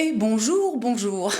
Et bonjour, bonjour.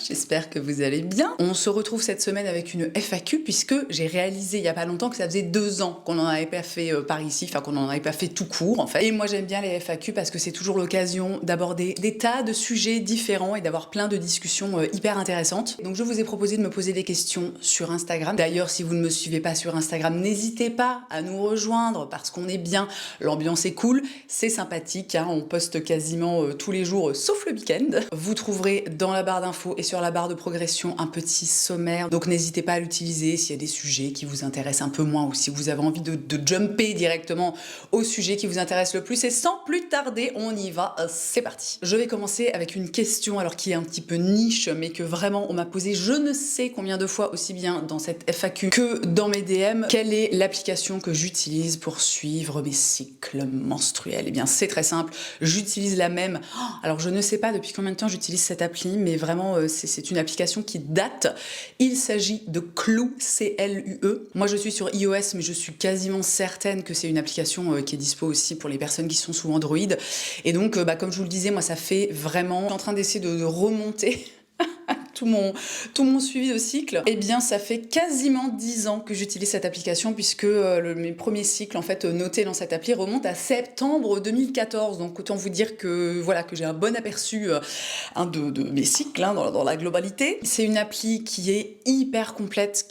J'espère que vous allez bien. On se retrouve cette semaine avec une FAQ puisque j'ai réalisé il y a pas longtemps que ça faisait 2 ans qu'on n'en avait pas fait par ici, enfin qu'on n'en avait pas fait tout court en fait. Et moi j'aime bien les FAQ parce que c'est toujours l'occasion d'aborder des tas de sujets différents et d'avoir plein de discussions hyper intéressantes. Donc je vous ai proposé de me poser des questions sur Instagram. D'ailleurs, si vous ne me suivez pas sur Instagram, n'hésitez pas à nous rejoindre parce qu'on est bien, l'ambiance est cool, c'est sympathique, hein, on poste quasiment tous les jours sauf le week-end. Vous trouverez dans la barre d'infos et sur la barre de progression un petit sommaire, donc n'hésitez pas à l'utiliser s'il y a des sujets qui vous intéressent un peu moins ou si vous avez envie de jumper directement au sujet qui vous intéresse le plus. Et sans plus tarder, on y va, c'est parti. Je vais commencer avec une question alors qui est un petit peu niche mais que vraiment on m'a posé je ne sais combien de fois, aussi bien dans cette FAQ que dans mes DM. Quelle est l'application que j'utilise pour suivre mes cycles menstruels? Eh bien c'est très simple, j'utilise la même. Alors je ne sais pas depuis combien de temps j'utilise cette appli, mais vraiment c'est une application qui date. Il s'agit de Clue, C-L-U-E. Moi je suis sur iOS, mais je suis quasiment certaine que c'est une application qui est dispo aussi pour les personnes qui sont sous Android. Et donc comme je vous le disais, moi ça fait vraiment, je suis en train d'essayer de remonter tout mon suivi de cycle, eh bien ça fait quasiment 10 ans que j'utilise cette application puisque mes premiers cycles en fait notés dans cette appli remontent à septembre 2014, donc autant vous dire que voilà que j'ai un bon aperçu de mes cycles hein, dans la globalité. C'est une appli qui est hyper complète,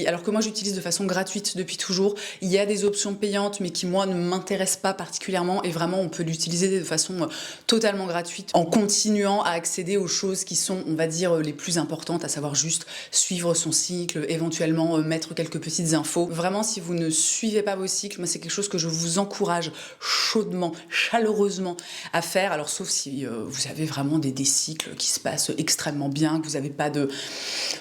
alors que moi j'utilise de façon gratuite depuis toujours. Il y a des options payantes mais qui moi ne m'intéressent pas particulièrement et vraiment on peut l'utiliser de façon totalement gratuite en continuant à accéder aux choses qui sont, on va dire, les plus importantes, à savoir juste suivre son cycle, éventuellement mettre quelques petites infos. Vraiment, si vous ne suivez pas vos cycles, moi c'est quelque chose que je vous encourage chaudement, chaleureusement à faire. Alors sauf si vous avez vraiment des cycles qui se passent extrêmement bien, que vous n'avez pas de,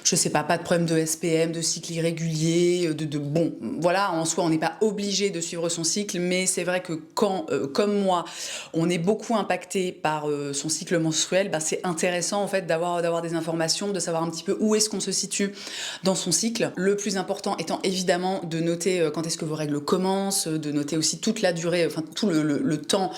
je sais pas de problème de SPM, de cycle irrégulier, bon, voilà, en soi on n'est pas obligé de suivre son cycle, mais c'est vrai que quand, comme moi, on est beaucoup impacté par son cycle menstruel, c'est intéressant en fait d'avoir des informations, de savoir un petit peu où est-ce qu'on se situe dans son cycle. Le plus important étant évidemment de noter quand est-ce que vos règles commencent, de noter aussi toute la durée, enfin tout le temps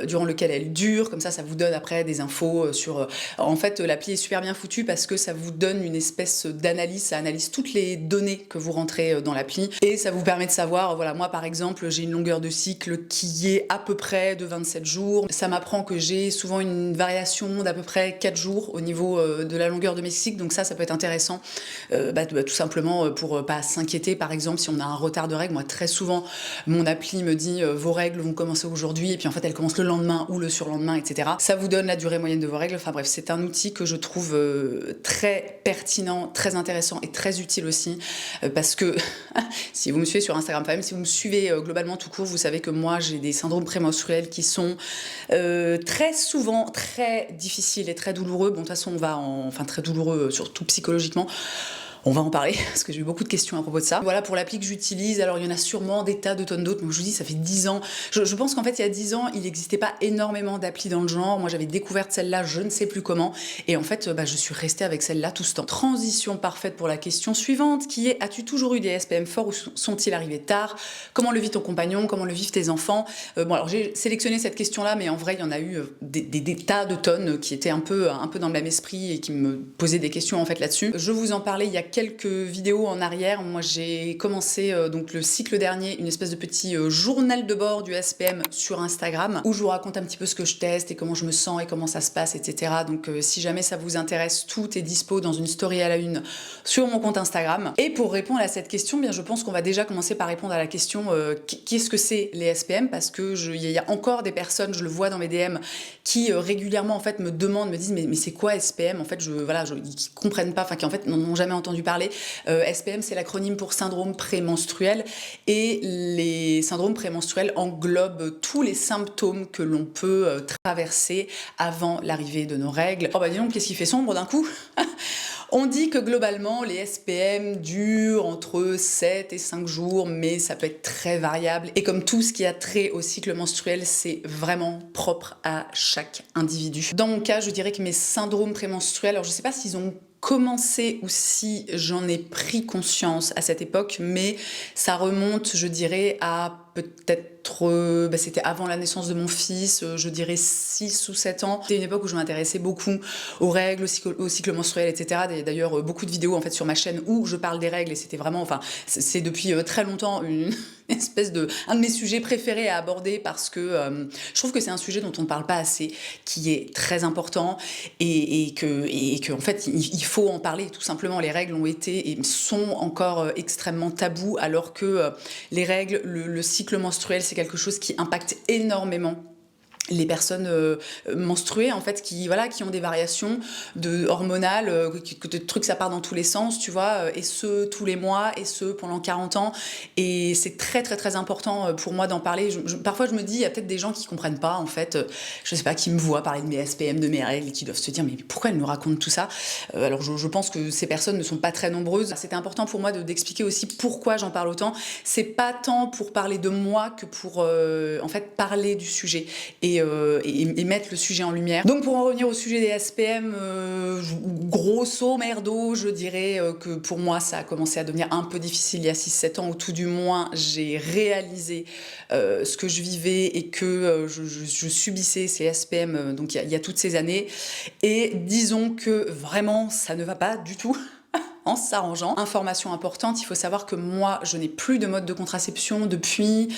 durant lequel elles durent, comme ça vous donne après des infos sur... En fait l'appli est super bien foutue parce que ça vous donne une espèce d'analyse, ça analyse toutes les données que vous rentrez dans l'appli et ça vous permet de savoir, voilà, moi par exemple j'ai une longueur de cycle qui est à peu près de 27 jours, ça m'apprend que j'ai souvent une variation d'à peu près 4 jours au niveau de la longueur de mes cycles, donc ça peut être intéressant tout simplement pour pas s'inquiéter. Par exemple si on a un retard de règles, moi très souvent mon appli me dit vos règles vont commencer aujourd'hui et puis en fait elles commencent le lendemain ou le surlendemain, etc. Ça vous donne la durée moyenne de vos règles. Enfin bref, c'est un outil que je trouve très pertinent, très intéressant et très utile aussi parce que si vous me suivez sur Instagram, enfin même si vous me suivez globalement tout court, vous savez que moi j'ai des syndromes prémenstruels qui sont très souvent très difficiles et très douloureux. Bon de toute façon enfin très douloureux surtout psychologiquement. On va en parler, parce que j'ai eu beaucoup de questions à propos de ça. Voilà pour l'appli que j'utilise, alors il y en a sûrement des tas de tonnes d'autres, mais je vous dis, ça fait 10 ans. Je pense qu'en fait, il y a 10 ans, il n'existait pas énormément d'applis dans le genre. Moi, j'avais découvert celle-là, je ne sais plus comment, et en fait, je suis restée avec celle-là tout ce temps. Transition parfaite pour la question suivante, qui est, as-tu toujours eu des SPM forts ou sont-ils arrivés tard? Comment le vit ton compagnon? Comment le vivent tes enfants? Bon, alors j'ai sélectionné cette question-là, mais en vrai, il y en a eu des tas de tonnes qui étaient un peu dans le même esprit et qui me posaient des questions en fait là-dessus. Je vous en parlais il y a quelques vidéos en arrière. Moi j'ai commencé donc le cycle dernier une espèce de petit journal de bord du SPM sur Instagram où je vous raconte un petit peu ce que je teste et comment je me sens et comment ça se passe, etc. Donc si jamais ça vous intéresse, tout est dispo dans une story à la une sur mon compte Instagram. Et pour répondre à cette question, bien je pense qu'on va déjà commencer par répondre à la question qu'est-ce que c'est les SPM, parce que il y a encore des personnes, je le vois dans mes DM, qui régulièrement en fait me demandent, me disent mais c'est quoi SPM en fait, ils comprennent pas, enfin qui en fait n'en ont jamais entendu parler. SPM c'est l'acronyme pour syndrome prémenstruel et les syndromes prémenstruels englobent tous les symptômes que l'on peut traverser avant l'arrivée de nos règles. Oh bah dis donc, qu'est-ce qui fait sombre d'un coup? On dit que globalement les SPM durent entre 7 et 5 jours, mais ça peut être très variable. Et comme tout ce qui a trait au cycle menstruel, c'est vraiment propre à chaque individu. Dans mon cas, je dirais que mes syndromes prémenstruels, alors je sais pas s'ils ont commencé ou si j'en ai pris conscience à cette époque, mais ça remonte, je dirais, à peut-être c'était avant la naissance de mon fils, je dirais 6 ou 7 ans. C'était une époque où je m'intéressais beaucoup aux règles, au cycle menstruel, etc. D'ailleurs, beaucoup de vidéos en fait sur ma chaîne où je parle des règles et c'était vraiment, enfin, c'est depuis très longtemps une un de mes sujets préférés à aborder parce que je trouve que c'est un sujet dont on ne parle pas assez, qui est très important et que en fait il faut en parler tout simplement. Les règles ont été et sont encore extrêmement tabous alors que les règles, le cycle menstruel, c'est quelque chose qui impacte énormément les personnes menstruées en fait qui ont des variations hormonales, de trucs ça part dans tous les sens, tu vois, et ce tous les mois et ce pendant 40 ans et c'est très très très important pour moi d'en parler. Parfois je me dis il y a peut-être des gens qui comprennent pas en fait, je sais pas, qui me voient parler de mes SPM, de mes règles et qui doivent se dire mais pourquoi elle nous raconte tout ça. Alors je pense que ces personnes ne sont pas très nombreuses. C'était important pour moi d'expliquer aussi pourquoi j'en parle autant. C'est pas tant pour parler de moi que pour en fait parler du sujet et mettre le sujet en lumière. Donc pour en revenir au sujet des SPM, grosso merdo, je dirais que pour moi ça a commencé à devenir un peu difficile il y a 6-7 ans, ou tout du moins j'ai réalisé ce que je vivais et que je subissais ces SPM donc il y a toutes ces années. Et disons que vraiment ça ne va pas du tout. En s'arrangeant. Information importante, il faut savoir que moi je n'ai plus de mode de contraception depuis...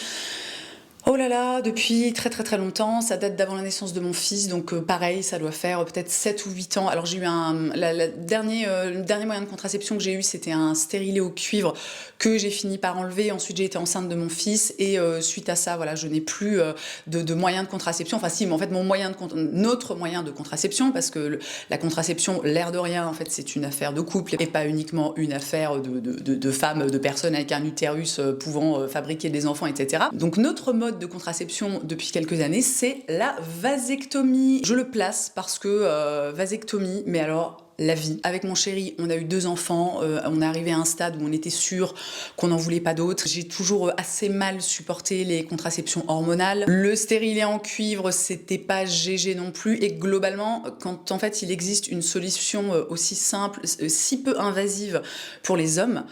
Oh là là, depuis très très très longtemps, ça date d'avant la naissance de mon fils, donc pareil, ça doit faire peut-être 7 ou 8 ans. Alors j'ai eu le dernier moyen de contraception que j'ai eu, c'était un stérilet au cuivre que j'ai fini par enlever. Ensuite j'ai été enceinte de mon fils et suite à ça, voilà, je n'ai plus de moyen de contraception. Enfin si, mais en fait notre moyen de contraception, parce que la contraception, l'air de rien, en fait c'est une affaire de couple et pas uniquement une affaire de femmes, de personnes avec un utérus pouvant fabriquer des enfants, etc. Donc notre mode de contraception depuis quelques années, c'est la vasectomie. Je le place parce que vasectomie, mais alors la vie. Avec mon chéri, on a eu 2 enfants, on est arrivé à un stade où on était sûr qu'on n'en voulait pas d'autres. J'ai toujours assez mal supporté les contraceptions hormonales. Le stérilet en cuivre, c'était pas GG non plus. Et globalement, quand en fait il existe une solution aussi simple, si peu invasive pour les hommes,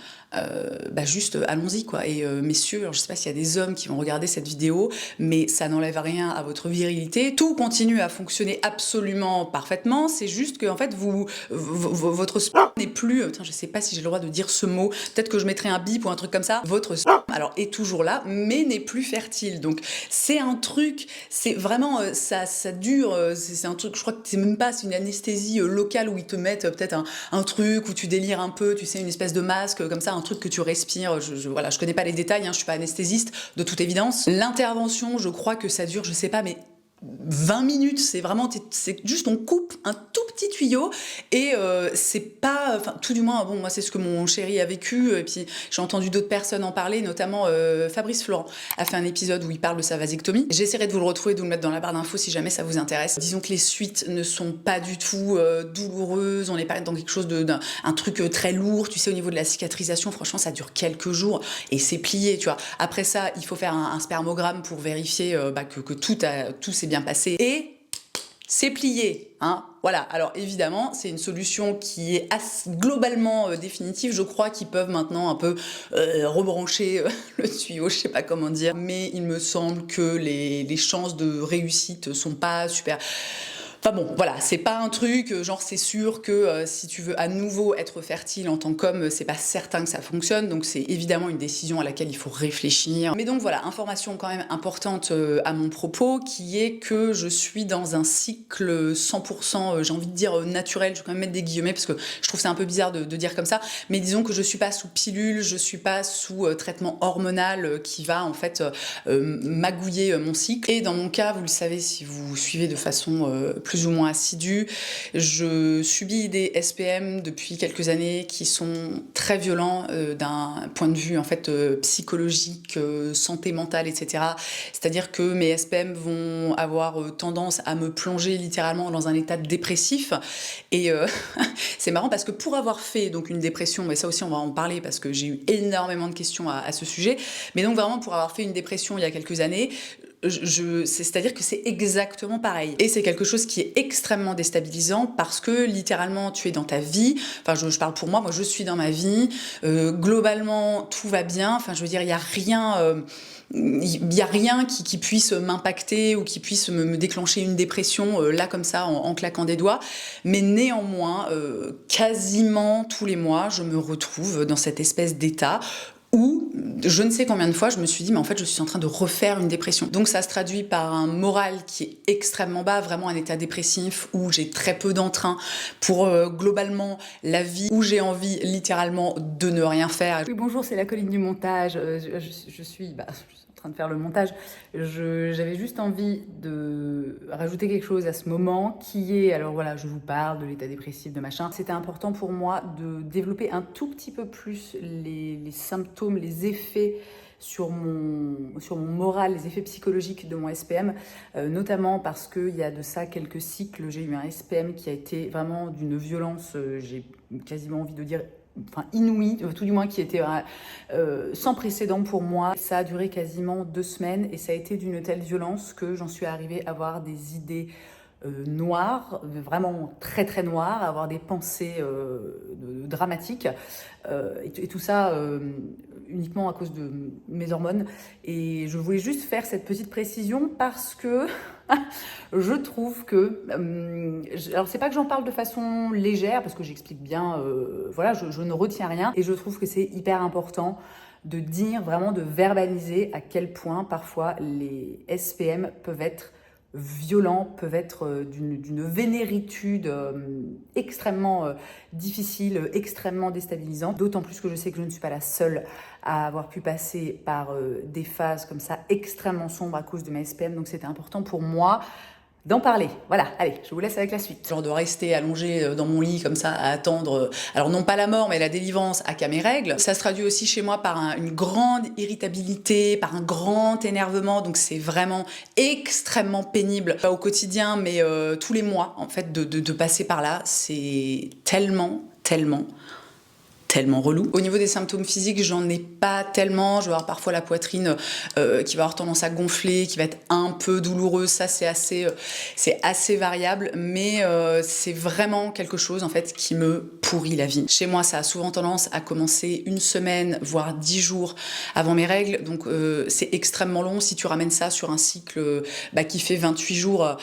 juste allons-y quoi. Et messieurs, alors je sais pas s'il y a des hommes qui vont regarder cette vidéo, mais ça n'enlève rien à votre virilité. Tout continue à fonctionner absolument parfaitement. C'est juste que en fait votre sperme n'est plus, je sais pas si j'ai le droit de dire ce mot, peut-être que je mettrai un bip ou un truc comme ça. Votre sperme alors est toujours là, mais n'est plus fertile. Donc c'est un truc, c'est vraiment ça dure. C'est un truc, je crois que c'est même pas, c'est une anesthésie locale où ils te mettent peut-être un truc où tu délires un peu, tu sais, une espèce de masque comme ça, un truc que tu respires. Voilà, je connais pas les détails, je suis pas anesthésiste de toute évidence. L'intervention, je crois que ça dure, je sais pas, mais 20 minutes, c'est vraiment, c'est juste on coupe un tout petit tuyau et c'est pas, enfin tout du moins, bon moi c'est ce que mon chéri a vécu et puis j'ai entendu d'autres personnes en parler, notamment Fabrice Florent a fait un épisode où il parle de sa vasectomie. J'essaierai de vous le retrouver, de vous le mettre dans la barre d'infos si jamais ça vous intéresse. Disons que les suites ne sont pas du tout douloureuses, on n'est pas dans quelque chose d'un truc très lourd, tu sais, au niveau de la cicatrisation, franchement ça dure quelques jours et c'est plié, tu vois. Après ça, il faut faire un spermogramme pour vérifier que tout s'est bien passé et c'est plié, hein. Voilà, alors évidemment, c'est une solution qui est globalement définitive. Je crois qu'ils peuvent maintenant un peu rebrancher le tuyau, je sais pas comment dire, mais il me semble que les chances de réussite sont pas super. Enfin bon, voilà, c'est pas un truc, genre c'est sûr que si tu veux à nouveau être fertile en tant qu'homme, c'est pas certain que ça fonctionne, donc c'est évidemment une décision à laquelle il faut réfléchir. Mais donc voilà, information quand même importante à mon propos, qui est que je suis dans un cycle 100%, j'ai envie de dire naturel, je vais quand même mettre des guillemets parce que je trouve c'est un peu bizarre de dire comme ça, mais disons que je suis pas sous pilule, je suis pas sous traitement hormonal qui va en fait magouiller mon cycle. Et dans mon cas, vous le savez si vous suivez de façon plus ou moins assidue, je subis des SPM depuis quelques années qui sont très violents d'un point de vue en fait psychologique, santé mentale, etc. C'est-à-dire que mes SPM vont avoir tendance à me plonger littéralement dans un état dépressif et c'est marrant parce que pour avoir fait donc une dépression, mais ça aussi on va en parler parce que j'ai eu énormément de questions à ce sujet, mais donc vraiment pour avoir fait une dépression il y a quelques années, c'est-à-dire que c'est exactement pareil. Et c'est quelque chose qui est extrêmement déstabilisant parce que littéralement tu es dans ta vie, enfin je parle pour moi, je suis dans ma vie, globalement tout va bien, enfin je veux dire il n'y a rien... il n'y a rien qui puisse m'impacter ou qui puisse me déclencher une dépression là comme ça en claquant des doigts, mais néanmoins quasiment tous les mois je me retrouve dans cette espèce d'état où je ne sais combien de fois je me suis dit mais en fait je suis en train de refaire une dépression. Donc ça se traduit par un moral qui est extrêmement bas, vraiment un état dépressif où j'ai très peu d'entrain pour globalement la vie, où j'ai envie littéralement de ne rien faire. Oui bonjour, c'est la Colline du montage, je suis en train de faire le montage. J'avais juste envie de rajouter quelque chose à ce moment qui est, alors voilà, je vous parle de l'état dépressif, de machin. C'était important pour moi de développer un tout petit peu plus les symptômes, les effets sur mon moral, les effets psychologiques de mon SPM, notamment parce qu'il y a de ça quelques cycles, j'ai eu un SPM qui a été vraiment d'une violence, j'ai quasiment envie de dire inouïe, tout du moins qui était sans précédent pour moi. Ça a duré quasiment 2 semaines et ça a été d'une telle violence que j'en suis arrivée à avoir des idées noires, vraiment très très noires, à avoir des pensées dramatiques et tout ça uniquement à cause de mes hormones. Et je voulais juste faire cette petite précision parce que je trouve que... alors c'est pas que j'en parle de façon légère, parce que j'explique bien, voilà, je ne retiens rien. Et je trouve que c'est hyper important de dire, vraiment de verbaliser à quel point parfois les SPM peuvent être violents, peuvent être d'une vénéritude extrêmement difficile, extrêmement déstabilisante. D'autant plus que je sais que je ne suis pas la seule à avoir pu passer par des phases comme ça extrêmement sombres à cause de mes SPM. Donc c'était important pour moi d'en parler. Voilà, allez, je vous laisse avec la suite. Genre de rester allongée dans mon lit comme ça à attendre, alors non pas la mort mais la délivrance à qu'à mes règles. Ça se traduit aussi chez moi par une grande irritabilité, par un grand énervement, donc c'est vraiment extrêmement pénible, pas au quotidien mais tous les mois en fait de passer par là, c'est tellement relou. Au niveau des symptômes physiques, j'en ai pas tellement. Je vais avoir parfois la poitrine qui va avoir tendance à gonfler, qui va être un peu douloureuse. Ça, c'est assez variable, mais c'est vraiment quelque chose en fait qui me pourrit la vie. Chez moi, ça a souvent tendance à commencer 1 semaine, voire 10 jours avant mes règles. Donc c'est extrêmement long. Si tu ramènes ça sur un cycle qui fait 28 jours,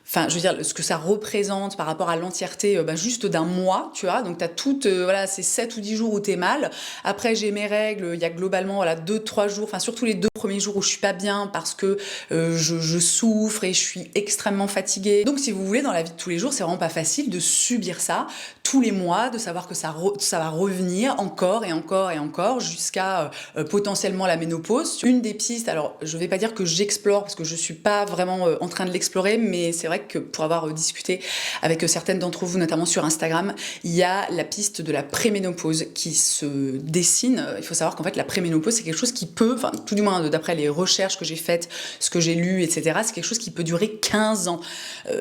enfin, je veux dire, ce que ça représente par rapport à l'entièreté juste d'un mois, tu vois. Donc, t'as toutes, voilà, c'est 7 ou 10 jours où t'es mal. Après, j'ai mes règles, il y a globalement, voilà, 2-3 jours, enfin, surtout les 2 premiers jours où je suis pas bien parce que je souffre et je suis extrêmement fatiguée. Donc, si vous voulez, dans la vie de tous les jours, c'est vraiment pas facile de subir ça tous les mois, de savoir que ça va revenir encore et encore et encore jusqu'à potentiellement la ménopause. Une des pistes, alors, je vais pas dire que j'explore parce que je suis pas vraiment en train de l'explorer, mais c'est vrai que pour avoir discuté avec certaines d'entre vous, notamment sur Instagram, il y a la piste de la préménopause qui se dessine. Il faut savoir qu'en fait, la préménopause, c'est quelque chose qui peut, enfin, tout du moins d'après les recherches que j'ai faites, ce que j'ai lu, etc., c'est quelque chose qui peut durer 15 ans.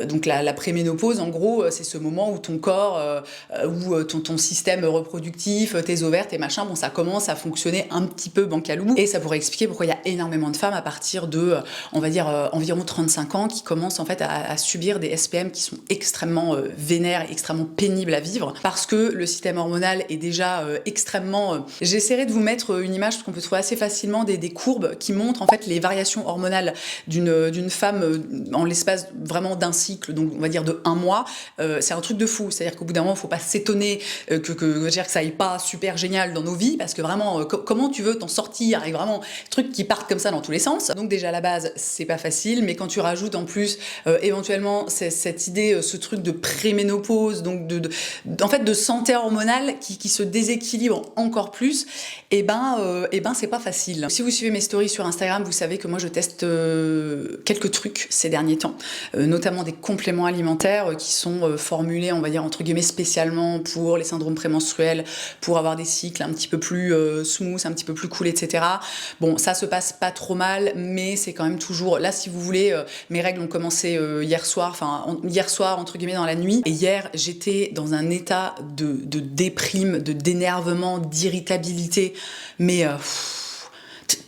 Donc la préménopause, en gros, c'est ce moment où ton corps, où ton système reproductif, tes ovaires, tes machins, bon, ça commence à fonctionner un petit peu bancalou. Et ça pourrait expliquer pourquoi il y a énormément de femmes à partir de, on va dire, environ 35 ans qui commencent en fait à subir des SPM qui sont extrêmement vénères, extrêmement pénibles à vivre, parce que le système hormonal est déjà extrêmement... J'essaierai de vous mettre une image, parce qu'on peut trouver assez facilement des courbes qui montrent en fait les variations hormonales d'une femme en l'espace vraiment d'un cycle, donc on va dire de 1 mois. C'est un truc de fou, c'est-à-dire qu'au bout d'un moment, il ne faut pas s'étonner que ça aille pas super génial dans nos vies, parce que vraiment, comment tu veux t'en sortir avec vraiment des trucs qui partent comme ça dans tous les sens. Donc déjà à la base, c'est pas facile, mais quand tu rajoutes en plus éventuellement cette idée, ce truc de préménopause, donc en fait de santé hormonale qui se déséquilibre encore plus, et c'est pas facile. Si vous suivez mes stories sur Instagram, vous savez que moi je teste quelques trucs ces derniers temps, notamment des compléments alimentaires qui sont formulés, on va dire entre guillemets spécialement pour les syndromes prémenstruels, pour avoir des cycles un petit peu plus smooth, un petit peu plus cool, etc. Bon, ça se passe pas trop mal, mais c'est quand même toujours... Là, si vous voulez, mes règles ont commencé hier soir, entre guillemets dans la nuit, et hier j'étais dans un état de déprime, d'énervement, d'irritabilité, mais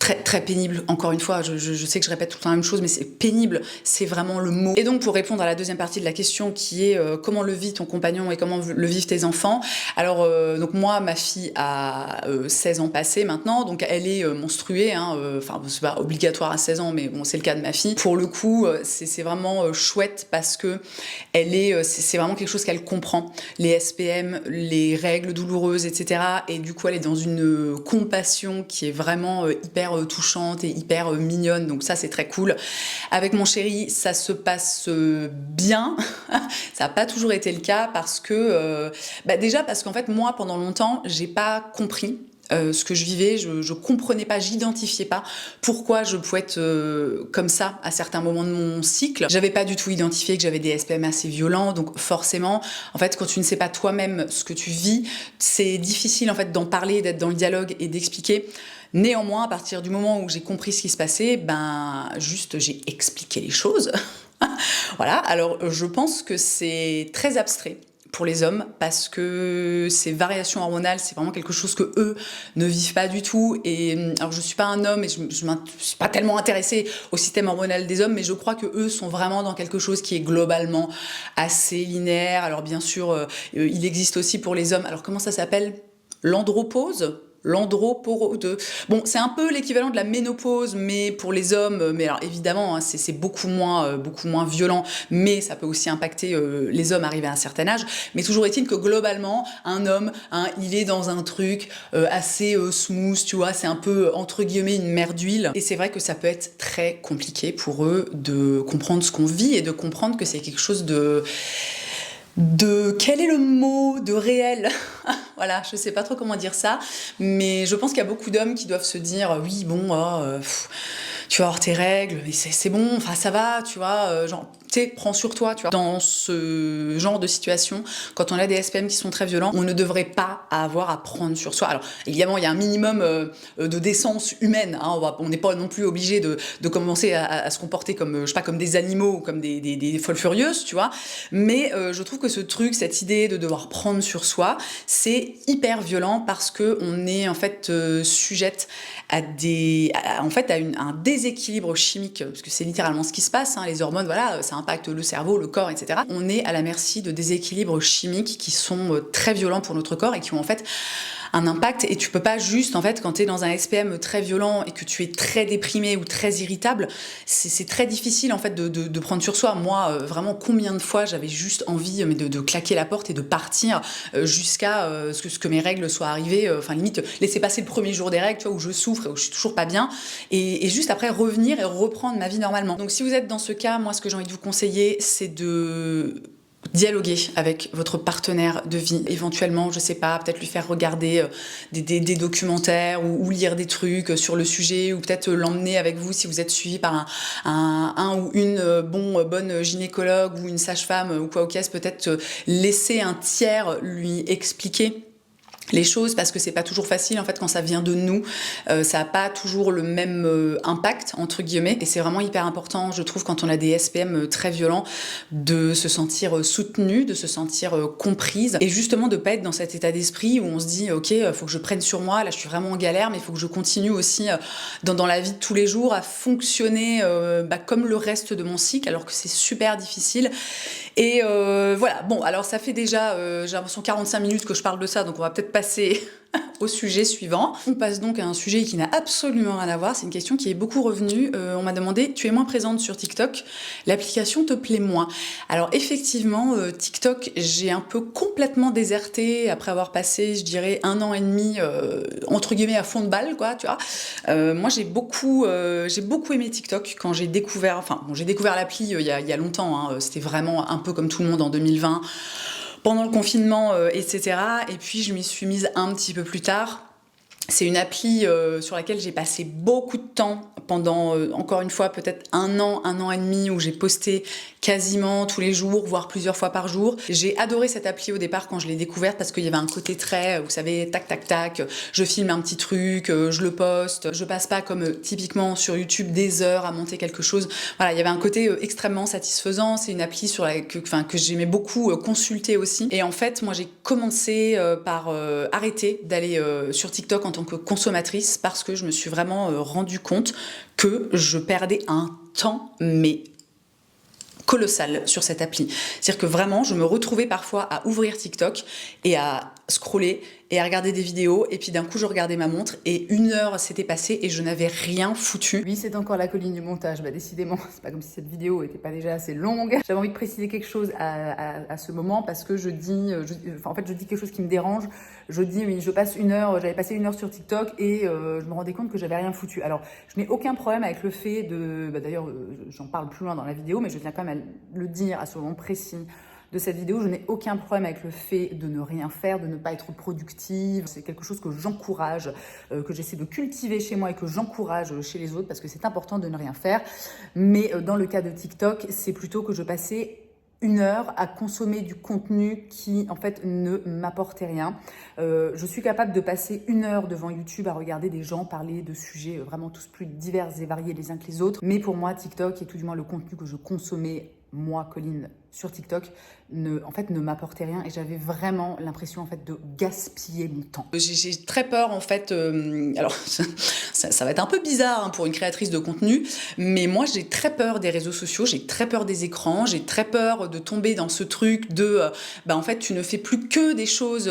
très, très pénible. Encore une fois, je sais que je répète tout le temps la même chose, mais c'est pénible, c'est vraiment le mot. Et donc, pour répondre à la deuxième partie de la question, qui est comment le vit ton compagnon et comment le vivent tes enfants. Alors, donc moi, ma fille a 16 ans passés maintenant, donc elle est menstruée, enfin, c'est pas obligatoire à 16 ans, mais bon, c'est le cas de ma fille. Pour le coup, c'est vraiment chouette parce que c'est vraiment quelque chose qu'elle comprend. Les SPM, les règles douloureuses, etc. Et du coup, elle est dans une compassion qui est vraiment hyper touchante et hyper mignonne, donc ça c'est très cool. Avec mon chéri, ça se passe bien. Ça n'a pas toujours été le cas parce que déjà parce qu'en fait moi pendant longtemps j'ai pas compris ce que je vivais, je comprenais pas, j'identifiais pas pourquoi je pouvais être comme ça à certains moments de mon cycle. J'avais pas du tout identifié que j'avais des SPM assez violents, donc forcément, en fait, quand tu ne sais pas toi-même ce que tu vis, c'est difficile en fait d'en parler, d'être dans le dialogue et d'expliquer. Néanmoins, à partir du moment où j'ai compris ce qui se passait, juste j'ai expliqué les choses. Voilà, alors je pense que c'est très abstrait pour les hommes parce que ces variations hormonales, c'est vraiment quelque chose que eux ne vivent pas du tout. Et alors je suis pas un homme et je suis pas tellement intéressée au système hormonal des hommes, mais je crois que eux sont vraiment dans quelque chose qui est globalement assez linéaire. Alors bien sûr, il existe aussi pour les hommes. Alors comment ça s'appelle? L'andropause? Bon, c'est un peu l'équivalent de la ménopause, mais pour les hommes. Mais alors évidemment, c'est beaucoup moins violent, mais ça peut aussi impacter les hommes arrivés à un certain âge. Mais toujours est-il que globalement, un homme, il est dans un truc assez smooth, tu vois. C'est un peu entre guillemets une mer d'huile. Et c'est vrai que ça peut être très compliqué pour eux de comprendre ce qu'on vit et de comprendre que c'est quelque chose de quel est le mot de réel. Voilà, je sais pas trop comment dire ça, mais je pense qu'il y a beaucoup d'hommes qui doivent se dire oui bon tu vas avoir tes règles, mais c'est bon, enfin ça va, tu vois, genre tu sais, prends sur toi, tu vois. Dans ce genre de situation, quand on a des SPM qui sont très violents, on ne devrait pas avoir à prendre sur soi. Alors évidemment, il y a un minimum de décence humaine, on n'est pas non plus obligé de commencer à se comporter comme, je sais pas, comme des animaux ou comme des folles furieuses, tu vois. Mais je trouve que ce truc, cette idée de devoir prendre sur soi, c'est hyper violent parce que on est en fait sujette à un déséquilibre chimique, parce que c'est littéralement ce qui se passe, les hormones, voilà, ça impacte le cerveau, le corps, etc. On est à la merci de déséquilibres chimiques qui sont très violents pour notre corps et qui ont en fait un impact. Et tu peux pas juste, en fait, quand tu es dans un SPM très violent et que tu es très déprimé ou très irritable, c'est très difficile en fait de prendre sur soi. Moi, vraiment, combien de fois j'avais juste envie de claquer la porte et de partir jusqu'à ce que mes règles soient arrivées, enfin limite laisser passer le premier jour des règles, tu vois, où je souffre et où je suis toujours pas bien, et juste après revenir et reprendre ma vie normalement. Donc si vous êtes dans ce cas, moi ce que j'ai envie de vous conseiller, c'est de dialoguer avec votre partenaire de vie, éventuellement, je sais pas, peut-être lui faire regarder des documentaires ou lire des trucs sur le sujet, ou peut-être l'emmener avec vous si vous êtes suivi par un ou une bonne gynécologue ou une sage-femme ou quoi au caisse, peut-être laisser un tiers lui expliquer les choses, parce que c'est pas toujours facile en fait quand ça vient de nous, ça a pas toujours le même impact entre guillemets, et c'est vraiment hyper important, je trouve, quand on a des SPM très violents, de se sentir soutenue, de se sentir comprise, et justement de pas être dans cet état d'esprit où on se dit ok, faut que je prenne sur moi, là je suis vraiment en galère, mais il faut que je continue aussi dans la vie de tous les jours à fonctionner comme le reste de mon cycle, alors que c'est super difficile. Et voilà, bon, alors ça fait déjà, j'ai l'impression 45 minutes que je parle de ça, donc on va peut-être passer au sujet suivant. On passe donc à un sujet qui n'a absolument rien à voir, c'est une question qui est beaucoup revenue. On m'a demandé, tu es moins présente sur TikTok, l'application te plaît moins? Alors effectivement, TikTok, j'ai un peu complètement déserté après avoir passé, je dirais, 1 an et demi, entre guillemets, à fond de balle, quoi, tu vois. Moi, j'ai beaucoup aimé TikTok quand j'ai découvert, j'ai découvert l'appli il y a longtemps, c'était vraiment un peu comme tout le monde en 2020, pendant le confinement, etc. Et puis je m'y suis mise un petit peu plus tard. C'est une appli sur laquelle j'ai passé beaucoup de temps pendant, encore une fois, peut-être 1 an et demi, où j'ai posté quasiment tous les jours, voire plusieurs fois par jour. J'ai adoré cette appli au départ quand je l'ai découverte parce qu'il y avait un côté très, vous savez, tac tac tac, je filme un petit truc, je le poste, je passe pas comme typiquement sur YouTube des heures à monter quelque chose. Voilà, il y avait un côté extrêmement satisfaisant. C'est une appli que j'aimais beaucoup consulter aussi. Et en fait, moi j'ai commencé par arrêter d'aller sur TikTok en tant que consommatrice parce que je me suis vraiment rendu compte que je perdais un temps, mais colossal sur cette appli. C'est-à-dire que vraiment, je me retrouvais parfois à ouvrir TikTok et à scroller et à regarder des vidéos, et puis d'un coup je regardais ma montre et 1 heure s'était passée et je n'avais rien foutu. Oui, c'est encore la colline du montage. Bah décidément, c'est pas comme si cette vidéo était pas déjà assez longue. J'avais envie de préciser quelque chose à ce moment parce que je dis quelque chose qui me dérange. Je dis oui, j'avais passé 1 heure sur TikTok et je me rendais compte que j'avais rien foutu. Alors, je n'ai aucun problème avec le fait de, d'ailleurs, j'en parle plus loin dans la vidéo, mais je tiens quand même à le dire à ce moment précis de cette vidéo, je n'ai aucun problème avec le fait de ne rien faire, de ne pas être productive. C'est quelque chose que j'encourage, que j'essaie de cultiver chez moi et que j'encourage chez les autres parce que c'est important de ne rien faire. Mais dans le cas de TikTok, c'est plutôt que je passais 1 heure à consommer du contenu qui, en fait, ne m'apportait rien. Je suis capable de passer 1 heure devant YouTube à regarder des gens parler de sujets vraiment tous plus divers et variés les uns que les autres. Mais pour moi, TikTok, et tout du moins le contenu que je consommais, moi, Colline, sur TikTok, ne m'apportait rien et j'avais vraiment l'impression en fait de gaspiller mon temps. J'ai très peur en fait, alors ça va être un peu bizarre pour une créatrice de contenu, mais moi j'ai très peur des réseaux sociaux, j'ai très peur des écrans, j'ai très peur de tomber dans ce truc de en fait tu ne fais plus que des choses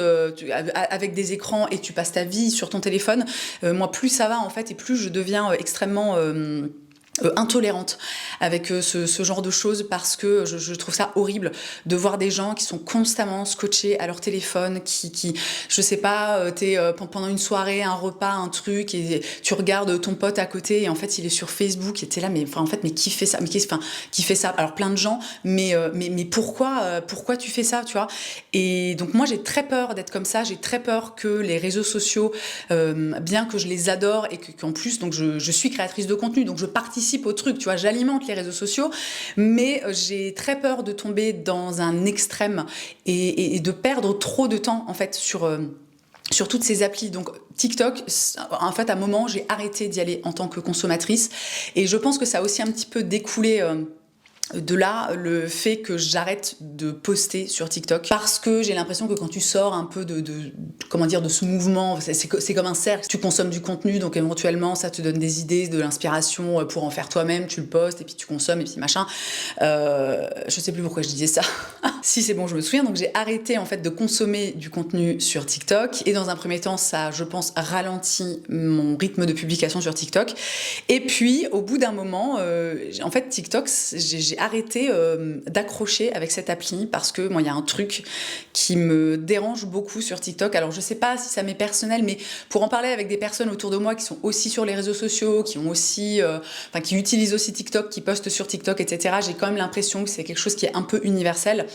avec des écrans et tu passes ta vie sur ton téléphone. Moi plus ça va en fait et plus je deviens extrêmement intolérante avec ce genre de choses parce que je trouve ça horrible de voir des gens qui sont constamment scotchés à leur téléphone, qui je sais pas, t'es pendant une soirée, un repas, un truc et tu regardes ton pote à côté et en fait il est sur Facebook et t'es là mais qui fait ça, qui fait ça, alors plein de gens mais pourquoi tu fais ça, tu vois. Et donc moi j'ai très peur d'être comme ça, j'ai très peur que les réseaux sociaux bien que je les adore et qu'en plus donc je suis créatrice de contenu donc je participe au truc, tu vois, j'alimente les réseaux sociaux, mais j'ai très peur de tomber dans un extrême et de perdre trop de temps en fait sur toutes ces applis. Donc TikTok, en fait à un moment j'ai arrêté d'y aller en tant que consommatrice et je pense que ça a aussi un petit peu découlé de là, le fait que j'arrête de poster sur TikTok parce que j'ai l'impression que quand tu sors un peu de ce mouvement, c'est comme un cercle. Tu consommes du contenu, donc éventuellement ça te donne des idées, de l'inspiration pour en faire toi-même. Tu le postes et puis tu consommes et puis machin. Je sais plus pourquoi je disais ça. Si c'est bon, je me souviens. Donc j'ai arrêté en fait de consommer du contenu sur TikTok et dans un premier temps, ça, je pense, ralentit mon rythme de publication sur TikTok. Et puis au bout d'un moment, en fait TikTok, j'ai arrêté d'accrocher avec cette appli parce que moi il y a un truc qui me dérange beaucoup sur TikTok. Alors je sais pas si ça m'est personnel, mais pour en parler avec des personnes autour de moi qui sont aussi sur les réseaux sociaux, qui ont aussi, qui utilisent aussi TikTok, qui postent sur TikTok, etc. J'ai quand même l'impression que c'est quelque chose qui est un peu universel.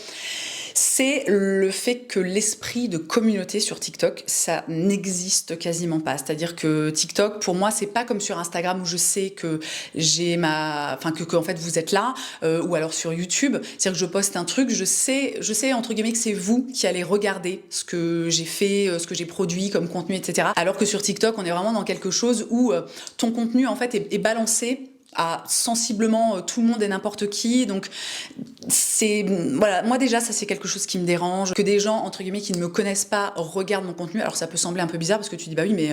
C'est le fait que l'esprit de communauté sur TikTok, ça n'existe quasiment pas. C'est-à-dire que TikTok, pour moi, c'est pas comme sur Instagram où je sais que que en fait vous êtes là, ou alors sur YouTube. C'est-à-dire que je poste un truc, je sais entre guillemets que c'est vous qui allez regarder ce que j'ai fait, ce que j'ai produit comme contenu, etc. Alors que sur TikTok, on est vraiment dans quelque chose où ton contenu en fait est balancé à sensiblement tout le monde et n'importe qui. Donc voilà, moi déjà ça c'est quelque chose qui me dérange, que des gens entre guillemets qui ne me connaissent pas regardent mon contenu. Alors ça peut sembler un peu bizarre parce que tu dis bah oui mais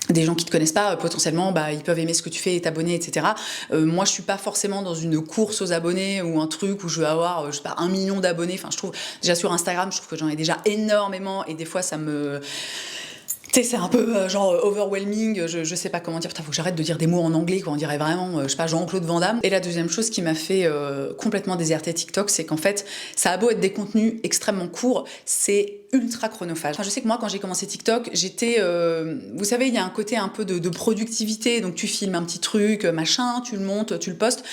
des gens qui te connaissent pas, potentiellement, ils peuvent aimer ce que tu fais et t'abonner, etc. Moi, je suis pas forcément dans une course aux abonnés ou un truc où je vais avoir, 1 million d'abonnés. Enfin, je trouve, déjà sur Instagram, je trouve que j'en ai déjà énormément et des fois, ça me... Tu sais, c'est un peu overwhelming, je sais pas comment dire, putain, faut que j'arrête de dire des mots en anglais, quoi, on dirait vraiment, je sais pas, Jean-Claude Van Damme. Et la deuxième chose qui m'a fait complètement déserter TikTok, c'est qu'en fait, ça a beau être des contenus extrêmement courts, c'est ultra chronophage. Enfin, je sais que moi, quand j'ai commencé TikTok, j'étais, vous savez, il y a un côté un peu de productivité, donc tu filmes un petit truc, machin, tu le montes, tu le postes.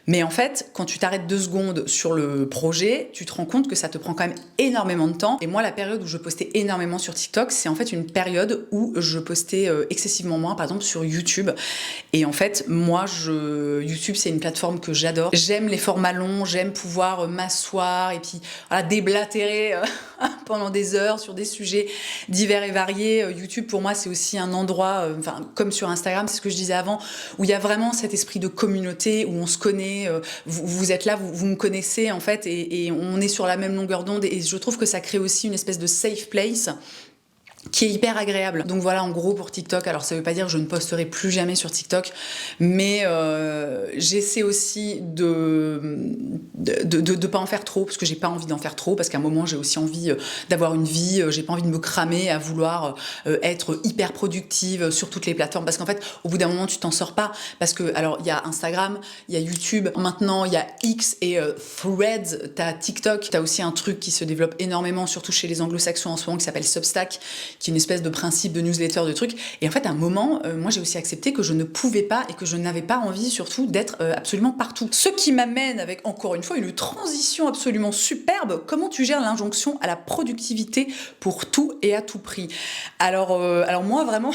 Mais en fait, quand tu t'arrêtes 2 secondes sur le projet, tu te rends compte que ça te prend quand même énormément de temps. Et moi, la période où je postais énormément sur TikTok, c'est en fait une période où je postais excessivement moins, par exemple sur YouTube. Et en fait, moi, YouTube, c'est une plateforme que j'adore. J'aime les formats longs, j'aime pouvoir m'asseoir et puis voilà, déblatérer pendant des heures sur des sujets divers et variés. YouTube, pour moi, c'est aussi un endroit, comme sur Instagram, c'est ce que je disais avant, où il y a vraiment cet esprit de communauté, où on se connaît, vous êtes là, vous me connaissez en fait, et on est sur la même longueur d'onde, et je trouve que ça crée aussi une espèce de safe place qui est hyper agréable. Donc voilà, en gros, pour TikTok, alors ça veut pas dire que je ne posterai plus jamais sur TikTok, mais j'essaie aussi de pas en faire trop, parce que j'ai pas envie d'en faire trop, parce qu'à un moment, j'ai aussi envie d'avoir une vie, j'ai pas envie de me cramer à vouloir être hyper productive sur toutes les plateformes, parce qu'en fait, au bout d'un moment, tu t'en sors pas, parce que, alors, il y a Instagram, il y a YouTube, maintenant, il y a X et Threads, t'as TikTok, t'as aussi un truc qui se développe énormément, surtout chez les anglo-saxons en ce moment, qui s'appelle Substack, qui est une espèce de principe de newsletter, de trucs. Et en fait, à un moment, moi, j'ai aussi accepté que je ne pouvais pas et que je n'avais pas envie, surtout, d'être absolument partout. Ce qui m'amène avec, encore une fois, une transition absolument superbe. Comment tu gères l'injonction à la productivité pour tout et à tout prix? Alors moi, vraiment...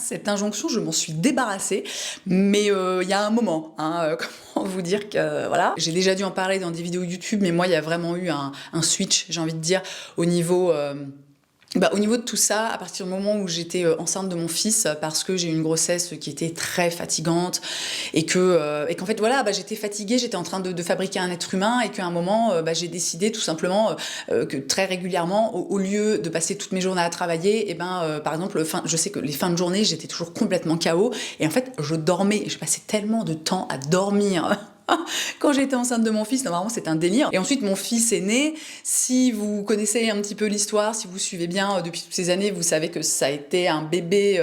Cette injonction, je m'en suis débarrassée, mais il y a un moment, comment vous dire que voilà. J'ai déjà dû en parler dans des vidéos YouTube, mais moi, il y a vraiment eu un switch, j'ai envie de dire, au niveau de tout ça, à partir du moment où j'étais enceinte de mon fils, parce que j'ai eu une grossesse qui était très fatigante, et qu'en fait voilà, j'étais fatiguée, j'étais en train de fabriquer un être humain, et qu'à un moment j'ai décidé tout simplement que très régulièrement, au lieu de passer toutes mes journées à travailler, et par exemple, je sais que les fins de journée, j'étais toujours complètement KO, et en fait je dormais, j'ai passé tellement de temps à dormir. Quand j'étais enceinte de mon fils, normalement c'était un délire. Et ensuite mon fils est né. Si vous connaissez un petit peu l'histoire, si vous suivez bien depuis toutes ces années, vous savez que ça a été un bébé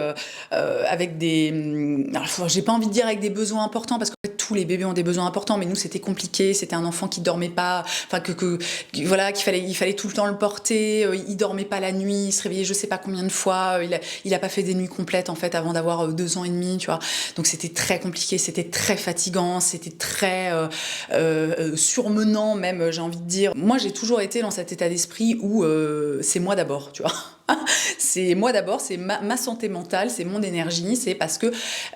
avec des... Alors, j'ai pas envie de dire avec des besoins importants, parce qu'en fait tous les bébés ont des besoins importants, mais nous c'était compliqué, c'était un enfant qui dormait pas, voilà, il fallait tout le temps le porter, il dormait pas la nuit, il se réveillait je sais pas combien de fois, il a pas fait des nuits complètes en fait avant d'avoir 2 ans et demi, tu vois. Donc c'était très compliqué, c'était très fatigant, c'était très surmenant même, j'ai envie de dire. Moi j'ai toujours été dans cet état d'esprit où c'est moi d'abord, tu vois. C'est moi d'abord, c'est ma santé mentale, c'est mon énergie, c'est parce que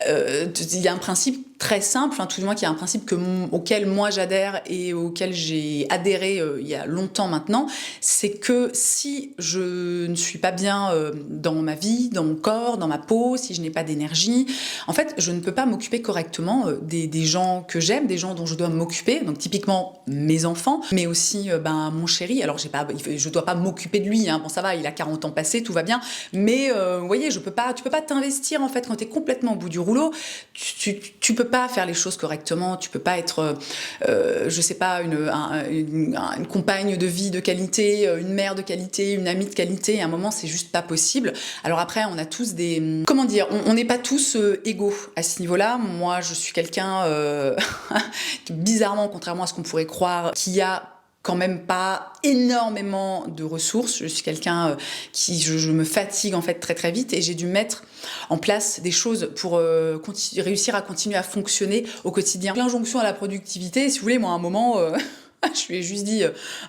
il y a un principe très simple, tout du moins qu'il y a un principe auquel moi j'adhère et auquel j'ai adhéré il y a longtemps maintenant, c'est que si je ne suis pas bien dans ma vie, dans mon corps, dans ma peau, si je n'ai pas d'énergie, en fait je ne peux pas m'occuper correctement des gens que j'aime, des gens dont je dois m'occuper, donc typiquement mes enfants, mais aussi mon chéri. Alors je dois pas m'occuper de lui, bon ça va, il a 40 ans passés, tout va bien, mais vous voyez, tu peux pas t'investir en fait quand t'es complètement au bout du rouleau, tu peux pas faire les choses correctement, tu peux pas être je sais pas, une compagne de vie de qualité, une mère de qualité, une amie de qualité, et à un moment c'est juste pas possible. Alors après on a tous des... Comment dire, on n'est pas tous égaux à ce niveau-là. Moi je suis quelqu'un bizarrement, contrairement à ce qu'on pourrait croire, qui a quand même pas énormément de ressources. Je suis quelqu'un je me fatigue en fait très très vite, et j'ai dû mettre en place des choses pour réussir à continuer à fonctionner au quotidien. L'injonction à la productivité, si vous voulez, moi à un moment... Je lui ai juste dit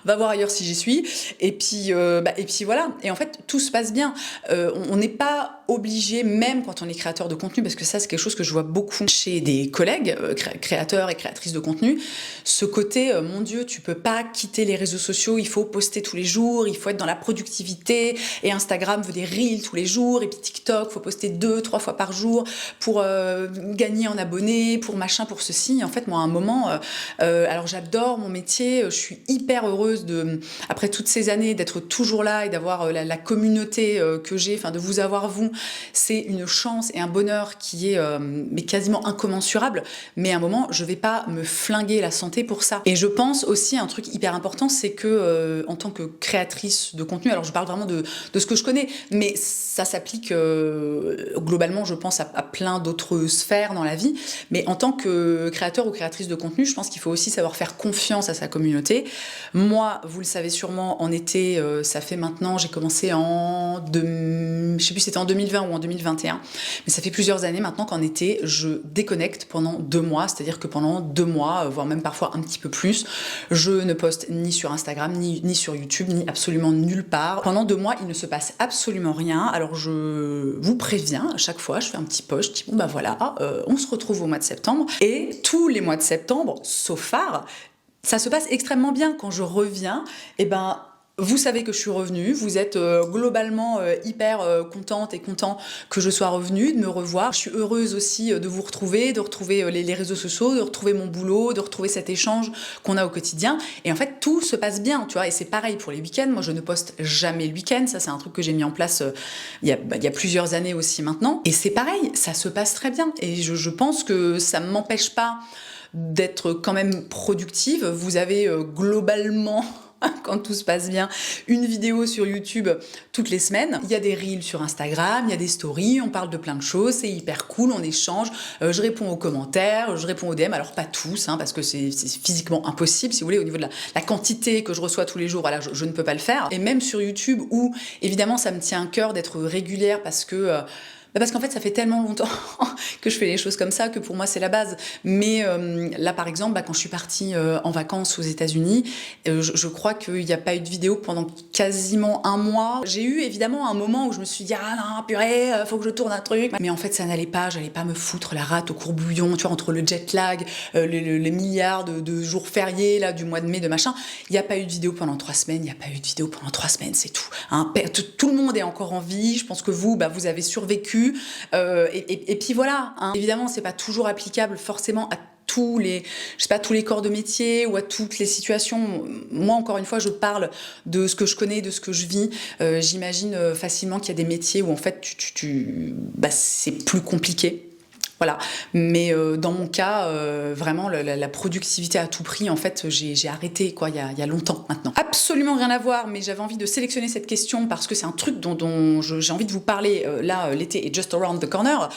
va voir ailleurs si j'y suis, et puis voilà, et en fait tout se passe bien. On n'est pas obligé, même quand on est créateur de contenu, parce que ça c'est quelque chose que je vois beaucoup chez des collègues créateurs et créatrices de contenu, ce côté mon Dieu, tu peux pas quitter les réseaux sociaux, il faut poster tous les jours, il faut être dans la productivité, et Instagram veut des reels tous les jours, et puis TikTok faut poster 2-3 fois par jour pour gagner en abonnés, pour machin, pour ceci. Et en fait moi à un moment alors j'adore mon métier, je suis hyper heureuse après toutes ces années d'être toujours là et d'avoir la communauté que j'ai, de vous avoir vous, c'est une chance et un bonheur qui est mais quasiment incommensurable, mais à un moment je vais pas me flinguer la santé pour ça. Et je pense aussi un truc hyper important, c'est que en tant que créatrice de contenu, alors je parle vraiment de ce que je connais, mais ça s'applique globalement je pense à plein d'autres sphères dans la vie, mais en tant que créateur ou créatrice de contenu, je pense qu'il faut aussi savoir faire confiance à sa communauté. Moi, vous le savez sûrement, en été, ça fait maintenant, j'ai commencé je sais plus, c'était en 2020 2020 ou en 2021, mais ça fait plusieurs années maintenant qu'en été, je déconnecte pendant 2 mois, c'est-à-dire que pendant 2 mois, voire même parfois un petit peu plus, je ne poste ni sur Instagram, ni sur YouTube, ni absolument nulle part. Pendant 2 mois, il ne se passe absolument rien. Alors je vous préviens, à chaque fois, je fais un petit post, je dis bon bah voilà, on se retrouve au mois de septembre. Et tous les mois de septembre, sauf phare, ça se passe extrêmement bien. Quand je reviens, eh ben, vous savez que je suis revenue, vous êtes globalement hyper contente et content que je sois revenue, de me revoir. Je suis heureuse aussi de vous retrouver, de retrouver les réseaux sociaux, de retrouver mon boulot, de retrouver cet échange qu'on a au quotidien. Et en fait, tout se passe bien, tu vois. Et c'est pareil pour les week-ends. Moi, je ne poste jamais le week-end. Ça, c'est un truc que j'ai mis en place il y a plusieurs années aussi maintenant. Et c'est pareil, ça se passe très bien. Et je pense que ça ne m'empêche pas d'être quand même productive. Vous avez globalement... quand tout se passe bien, une vidéo sur YouTube toutes les semaines. Il y a des reels sur Instagram, il y a des stories, on parle de plein de choses, c'est hyper cool, on échange, je réponds aux commentaires, je réponds aux DM, alors pas tous, parce que c'est physiquement impossible, si vous voulez, au niveau de la quantité que je reçois tous les jours, voilà, je ne peux pas le faire. Et même sur YouTube, où évidemment ça me tient à cœur d'être régulière parce que... parce qu'en fait, ça fait tellement longtemps que je fais les choses comme ça que pour moi, c'est la base. Mais là, par exemple, quand je suis partie en vacances aux États-Unis, je crois qu'il n'y a pas eu de vidéo pendant quasiment 1 mois. J'ai eu évidemment un moment où je me suis dit « Ah non, purée, faut que je tourne un truc ». Mais en fait, ça n'allait pas. J'allais pas me foutre la rate au courbouillon, tu vois, entre le jet lag, les milliards de jours fériés là, du mois de mai, de machin. Il n'y a pas eu de vidéo pendant 3 semaines. Il n'y a pas eu de vidéo pendant 3 semaines, c'est tout. Tout le monde est encore en vie. Je pense que vous avez survécu. Et puis voilà, évidemment c'est pas toujours applicable forcément à tous les corps de métier ou à toutes les situations. Moi encore une fois je parle de ce que je connais, de ce que je vis. J'imagine facilement qu'il y a des métiers où en fait c'est plus compliqué. Voilà, mais dans mon cas, vraiment la productivité à tout prix, en fait, j'ai arrêté quoi, il y a longtemps maintenant. Absolument rien à voir, mais j'avais envie de sélectionner cette question parce que c'est un truc dont j'ai envie de vous parler. Là, l'été est just around the corner.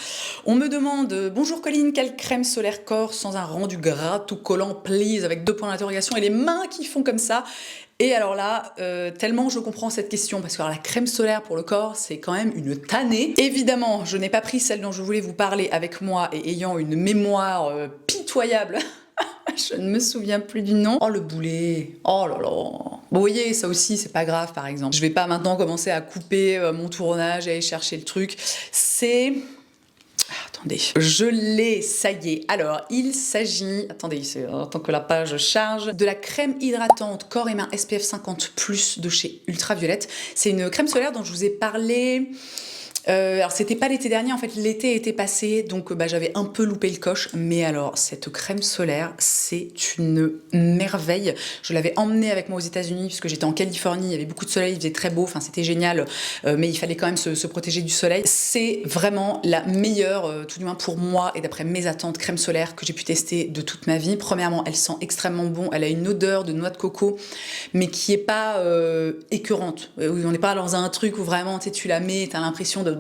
On me demande bonjour Colline, quelle crème solaire corps sans un rendu gras tout collant, please, avec 2 points d'interrogation et les mains qui font comme ça. Et alors là, tellement je comprends cette question, parce que alors, la crème solaire pour le corps, c'est quand même une tannée. Évidemment, je n'ai pas pris celle dont je voulais vous parler avec moi et ayant une mémoire pitoyable. Je ne me souviens plus du nom. Oh le boulet, oh là là. Bon, vous voyez, ça aussi, c'est pas grave par exemple. Je vais pas maintenant commencer à couper mon tournage et aller chercher le truc. C'est... Attendez, je l'ai, ça y est. Alors, il s'agit, attendez, tant que la page charge, de la crème hydratante corps et main SPF 50+ de chez Ultraviolette. C'est une crème solaire dont je vous ai parlé... alors c'était pas l'été dernier, en fait l'été était passé, donc j'avais un peu loupé le coche, mais alors cette crème solaire c'est une merveille. Je l'avais emmenée avec moi aux États-Unis puisque j'étais en Californie, il y avait beaucoup de soleil, il faisait très beau, enfin c'était génial, mais il fallait quand même se protéger du soleil. C'est vraiment la meilleure, tout du moins pour moi et d'après mes attentes, crème solaire que j'ai pu tester de toute ma vie. Premièrement, elle sent extrêmement bon, elle a une odeur de noix de coco, mais qui est pas écœurante. On n'est pas dans un truc où vraiment tu la mets, t'as l'impression de...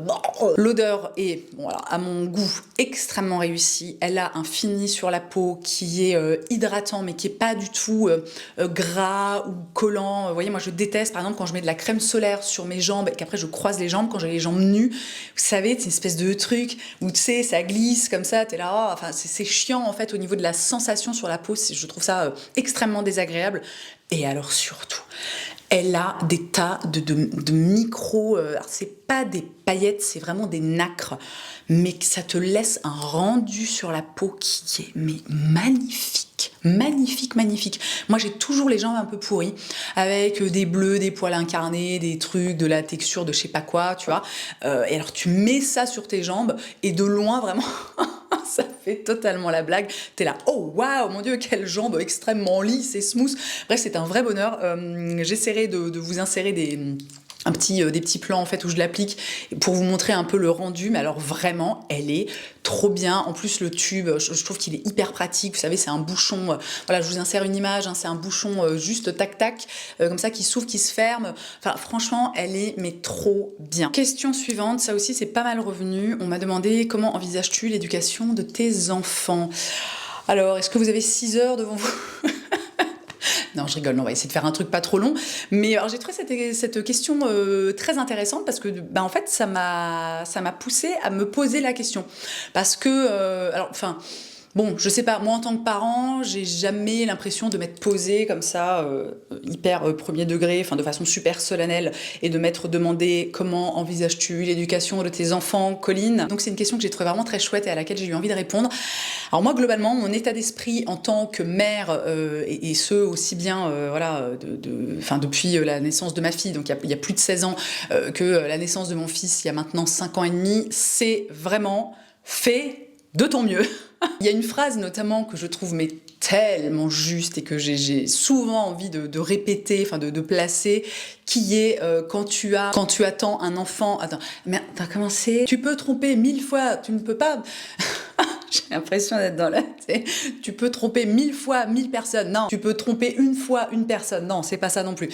L'odeur est, bon, alors, à mon goût, extrêmement réussie. Elle a un fini sur la peau qui est hydratant, mais qui est pas du tout gras ou collant. Vous voyez, moi je déteste, par exemple, quand je mets de la crème solaire sur mes jambes et qu'après je croise les jambes, quand j'ai les jambes nues, vous savez, c'est une espèce de truc où tu sais, ça glisse comme ça, t'es là, oh, enfin, c'est chiant en fait au niveau de la sensation sur la peau. Je trouve ça extrêmement désagréable. Et alors surtout, elle a des tas de micro... alors c'est pas des paillettes, c'est vraiment des nacres, mais ça te laisse un rendu sur la peau qui est mais magnifique. Magnifique, magnifique. Moi, j'ai toujours les jambes un peu pourries, avec des bleus, des poils incarnés, des trucs, de la texture de je sais pas quoi, tu vois. Et alors, tu mets ça sur tes jambes, et de loin, vraiment... ça fait totalement la blague. T'es là, oh waouh, mon Dieu, quelle jambe extrêmement lisse et smooth. Bref, c'est un vrai bonheur. J'essaierai de vous insérer des petits plans en fait où je l'applique pour vous montrer un peu le rendu, mais alors vraiment elle est trop bien. En plus le tube, je trouve qu'il est hyper pratique, vous savez c'est un bouchon, voilà je vous insère une image, c'est un bouchon juste tac tac, comme ça qui s'ouvre, qui se ferme, enfin franchement elle est mais trop bien. Question suivante, ça aussi c'est pas mal revenu, on m'a demandé comment envisages-tu l'éducation de tes enfants. Alors est-ce que vous avez 6 heures devant vous? Non, je rigole, on va essayer de faire un truc pas trop long. Mais alors, j'ai trouvé cette question très intéressante parce que, en fait, ça m'a poussée à me poser la question. Parce que, bon, je sais pas, moi en tant que parent, j'ai jamais l'impression de m'être posée comme ça, hyper premier degré, enfin de façon super solennelle, et de m'être demandé comment envisages-tu l'éducation de tes enfants, Colline. Donc c'est une question que j'ai trouvée vraiment très chouette et à laquelle j'ai eu envie de répondre. Alors moi globalement, mon état d'esprit en tant que mère, et ce aussi bien, depuis la naissance de ma fille, donc il y a plus de 16 ans, que la naissance de mon fils, il y a maintenant 5 ans et demi, c'est vraiment fais de ton mieux. Il y a une phrase notamment que je trouve mais tellement juste et que j'ai souvent envie de répéter, enfin de placer, qui est quand tu attends un enfant... Attends, mais t'as commencé... Tu peux tromper 1000 fois, tu ne peux pas... J'ai l'impression d'être dans la... Tu peux tromper 1000 fois 1000 personnes. Non, tu peux tromper une fois une personne. Non, c'est pas ça non plus.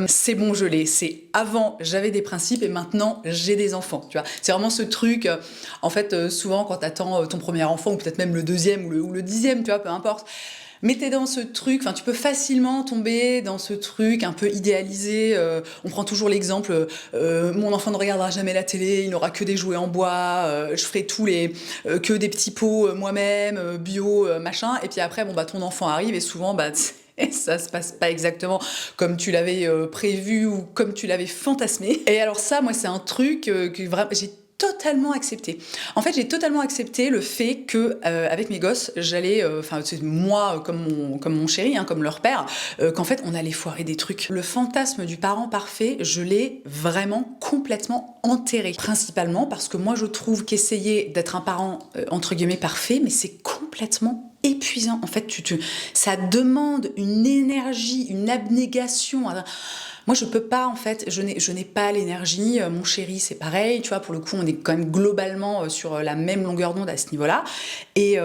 C'est bon, je l'ai. C'est avant, j'avais des principes et maintenant, j'ai des enfants. Tu vois, c'est vraiment ce truc... en fait, souvent, quand t'attends ton premier enfant, ou peut-être même le deuxième ou le 10e, tu vois, peu importe... Mais t'es dans ce truc, enfin, tu peux facilement tomber dans ce truc un peu idéalisé. On prend toujours l'exemple, mon enfant ne regardera jamais la télé, il n'aura que des jouets en bois, je ferai que des petits pots moi-même, bio, machin. Et puis après, ton enfant arrive et souvent, et ça se passe pas exactement comme tu l'avais prévu ou comme tu l'avais fantasmé. Et alors ça, moi, c'est un truc que vraiment j'ai totalement accepté. En fait, j'ai totalement accepté le fait que avec mes gosses, j'allais, c'est moi comme mon chéri, hein, comme leur père, qu'en fait on allait foirer des trucs. Le fantasme du parent parfait, je l'ai vraiment complètement enterré. Principalement parce que moi je trouve qu'essayer d'être un parent entre guillemets parfait, mais c'est complètement épuisant. En fait, ça demande une énergie, une abnégation. Moi, je peux pas, en fait, je n'ai pas l'énergie. Mon chéri, c'est pareil, tu vois, pour le coup, on est quand même globalement sur la même longueur d'onde à ce niveau-là. Et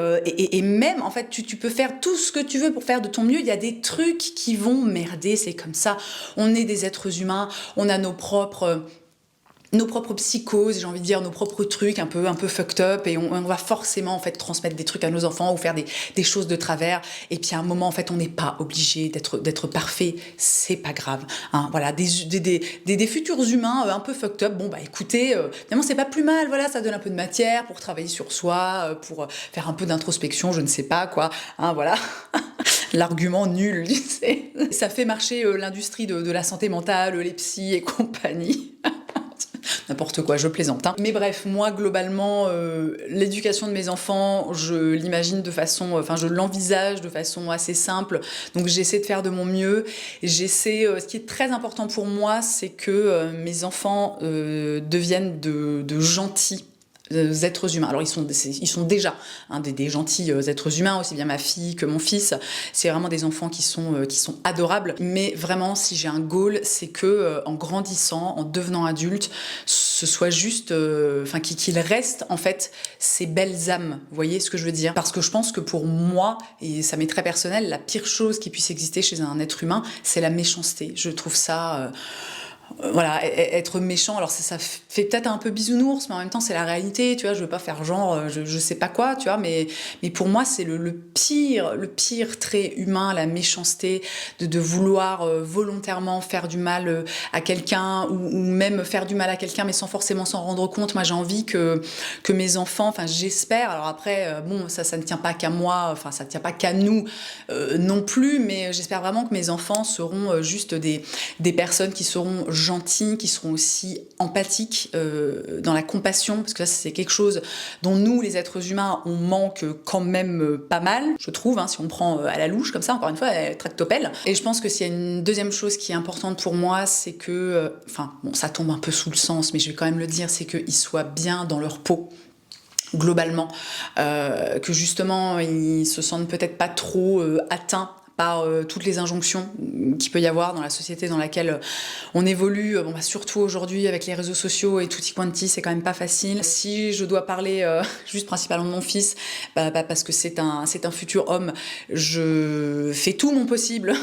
même, en fait, tu peux faire tout ce que tu veux pour faire de ton mieux. Il y a des trucs qui vont merder, c'est comme ça. On est des êtres humains, on a nos propres psychoses, j'ai envie de dire, nos propres trucs un peu fucked up, et on va forcément en fait transmettre des trucs à nos enfants ou faire des choses de travers. Et puis à un moment, en fait, on n'est pas obligé d'être parfait, c'est pas grave. Hein, voilà, des futurs humains un peu fucked up. Bon écoutez, finalement c'est pas plus mal. Voilà, ça donne un peu de matière pour travailler sur soi, pour faire un peu d'introspection, je ne sais pas quoi. Hein, voilà. L'argument nul, tu sais. Ça fait marcher l'industrie de la santé mentale, les psys et compagnie. N'importe quoi, je plaisante. Hein. Mais bref, moi, globalement, l'éducation de mes enfants, je l'imagine je l'envisage de façon assez simple. Donc, j'essaie de faire de mon mieux. Ce qui est très important pour moi, c'est que mes enfants deviennent de gentils êtres humains. Alors ils sont déjà des gentils êtres humains, aussi bien ma fille que mon fils. C'est vraiment des enfants qui sont adorables. Mais vraiment, si j'ai un goal, c'est que en grandissant, en devenant adulte, ce soit juste, qu'ils restent en fait ces belles âmes. Vous voyez ce que je veux dire? Parce que je pense que pour moi, et ça m'est très personnel, la pire chose qui puisse exister chez un être humain, c'est la méchanceté. Je trouve ça être méchant, alors ça fait peut-être un peu bisounours, mais en même temps c'est la réalité, tu vois, je veux pas faire genre je sais pas quoi, tu vois, mais pour moi c'est le pire trait humain, la méchanceté, de vouloir volontairement faire du mal à quelqu'un, ou même faire du mal à quelqu'un mais sans forcément s'en rendre compte. Moi j'ai envie que mes enfants, j'espère, alors après ça ne tient pas qu'à moi, ça ne tient pas qu'à nous non plus, mais j'espère vraiment que mes enfants seront juste des personnes qui seront gentils, qui seront aussi empathiques, dans la compassion, parce que ça c'est quelque chose dont nous les êtres humains on manque quand même pas mal, je trouve, hein, si on prend à la louche comme ça, encore une fois, tractopelle. Et je pense que s'il y a une deuxième chose qui est importante pour moi, c'est que, ça tombe un peu sous le sens, mais je vais quand même le dire, c'est qu'ils soient bien dans leur peau, globalement, que justement ils se sentent peut-être pas trop atteints par toutes les injonctions qu'il peut y avoir dans la société dans laquelle on évolue, surtout aujourd'hui avec les réseaux sociaux et tutti quanti, c'est quand même pas facile. Si je dois parler juste principalement de mon fils, parce que c'est un futur homme, je fais tout mon possible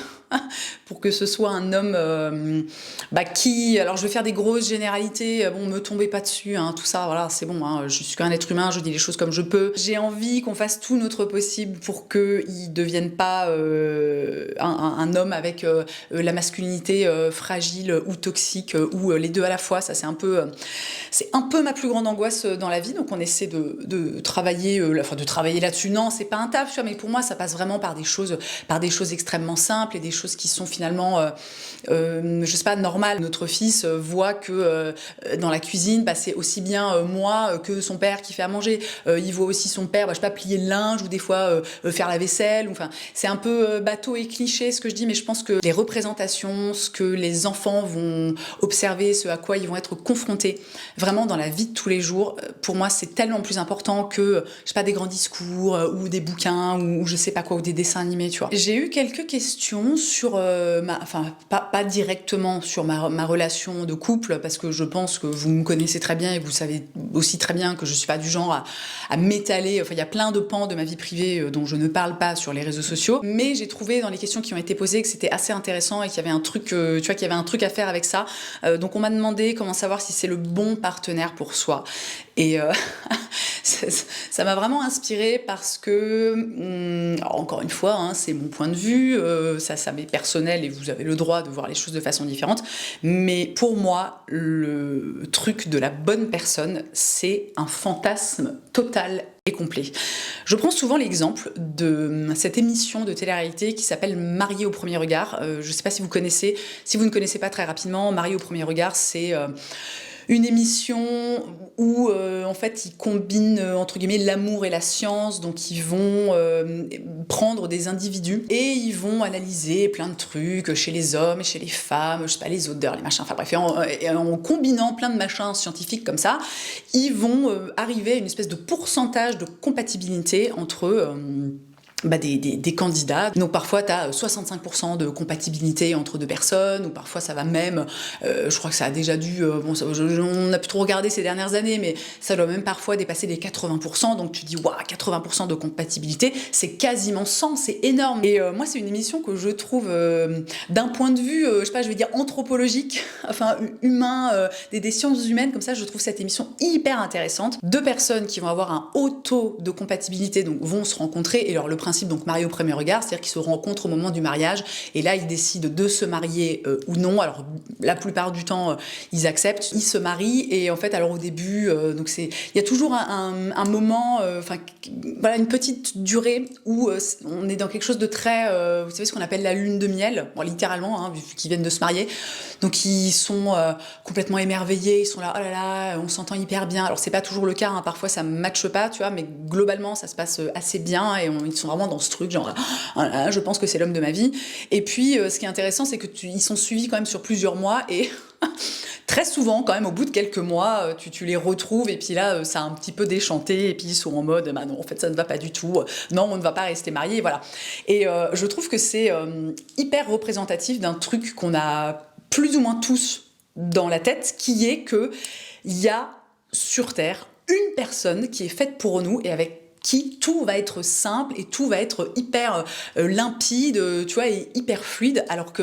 pour que ce soit un homme qui... Alors je vais faire des grosses généralités, bon, me tombez pas dessus, hein, tout ça, voilà, c'est bon, hein, je suis qu'un être humain, je dis les choses comme je peux. J'ai envie qu'on fasse tout notre possible pour qu'il devienne pas un homme avec la masculinité fragile ou toxique, ou les deux à la fois. Ça, c'est un peu ma plus grande angoisse dans la vie, donc on essaie de travailler, de travailler là-dessus. Non, c'est pas un taf, tu vois, mais pour moi, ça passe vraiment par des choses extrêmement simples et des choses qui sont finalement, je sais pas, normales. Notre fils voit que dans la cuisine, c'est aussi bien moi que son père qui fait à manger. Il voit aussi son père, je sais pas, plier le linge ou des fois faire la vaisselle. Enfin, c'est un peu bateau et cliché ce que je dis, mais je pense que les représentations, ce que les enfants vont observer, ce à quoi ils vont être confrontés, vraiment dans la vie de tous les jours, pour moi, c'est tellement plus important que, je sais pas, des grands discours ou des bouquins ou je sais pas quoi, ou des dessins animés, tu vois. J'ai eu quelques questions sur pas directement sur ma relation de couple, parce que je pense que vous me connaissez très bien et vous savez aussi très bien que je suis pas du genre à m'étaler. Enfin, il y a plein de pans de ma vie privée dont je ne parle pas sur les réseaux sociaux, mais j'ai trouvé dans les questions qui ont été posées que c'était assez intéressant et qu'il y avait un truc, tu vois, qu'il y avait un truc à faire avec ça. Donc on m'a demandé comment savoir si c'est le bon partenaire pour soi. Et ça m'a vraiment inspirée parce que, encore une fois, hein, c'est mon point de vue, ça m'est personnel et vous avez le droit de voir les choses de façon différente, mais pour moi, le truc de la bonne personne, c'est un fantasme total et complet. Je prends souvent l'exemple de cette émission de télé-réalité qui s'appelle Mariés au premier regard. Je ne sais pas si vous connaissez, si vous ne connaissez pas, très rapidement, Mariés au premier regard, c'est une émission où en fait ils combinent entre guillemets l'amour et la science. Donc ils vont prendre des individus et ils vont analyser plein de trucs chez les hommes et chez les femmes, je sais pas, les odeurs, les machins, enfin bref, en combinant plein de machins scientifiques comme ça, ils vont arriver à une espèce de pourcentage de compatibilité entre des candidats. Donc parfois tu as 65% de compatibilité entre deux personnes, ou parfois ça va même, je crois que ça a déjà dû, on a pu trop regarder ces dernières années, mais ça doit même parfois dépasser les 80%, donc tu dis, waouh, 80% de compatibilité, c'est quasiment 100, c'est énorme. Et moi c'est une émission que je trouve, d'un point de vue, je sais pas, je vais dire anthropologique, enfin humain, des sciences humaines, comme ça, je trouve cette émission hyper intéressante. Deux personnes qui vont avoir un haut taux de compatibilité, donc vont se rencontrer, et alors le principe, donc marié au premier regard, c'est-à-dire qu'ils se rencontrent au moment du mariage et là ils décident de se marier ou non. Alors la plupart du temps ils acceptent, ils se marient, et en fait alors au début donc il y a toujours un moment, voilà, une petite durée où on est dans quelque chose de très, vous savez ce qu'on appelle la lune de miel, bon, littéralement, hein, vu qu'ils viennent de se marier. Donc ils sont complètement émerveillés, ils sont là, oh là là, on s'entend hyper bien. Alors c'est pas toujours le cas, hein, parfois ça matche pas, tu vois, mais globalement ça se passe assez bien et ils sont vraiment dans ce truc genre, oh là là, je pense que c'est l'homme de ma vie. Et puis ce qui est intéressant, c'est que ils sont suivis quand même sur plusieurs mois, et très souvent quand même au bout de quelques mois tu les retrouves, et puis là ça a un petit peu déchanté, et puis ils sont en mode bah non, en fait ça ne va pas du tout, non, on ne va pas rester mariés, voilà. Et je trouve que c'est hyper représentatif d'un truc qu'on a plus ou moins tous dans la tête, qui est que il y a sur Terre une personne qui est faite pour nous et avec qui tout va être simple et tout va être hyper limpide, tu vois, et hyper fluide, alors que,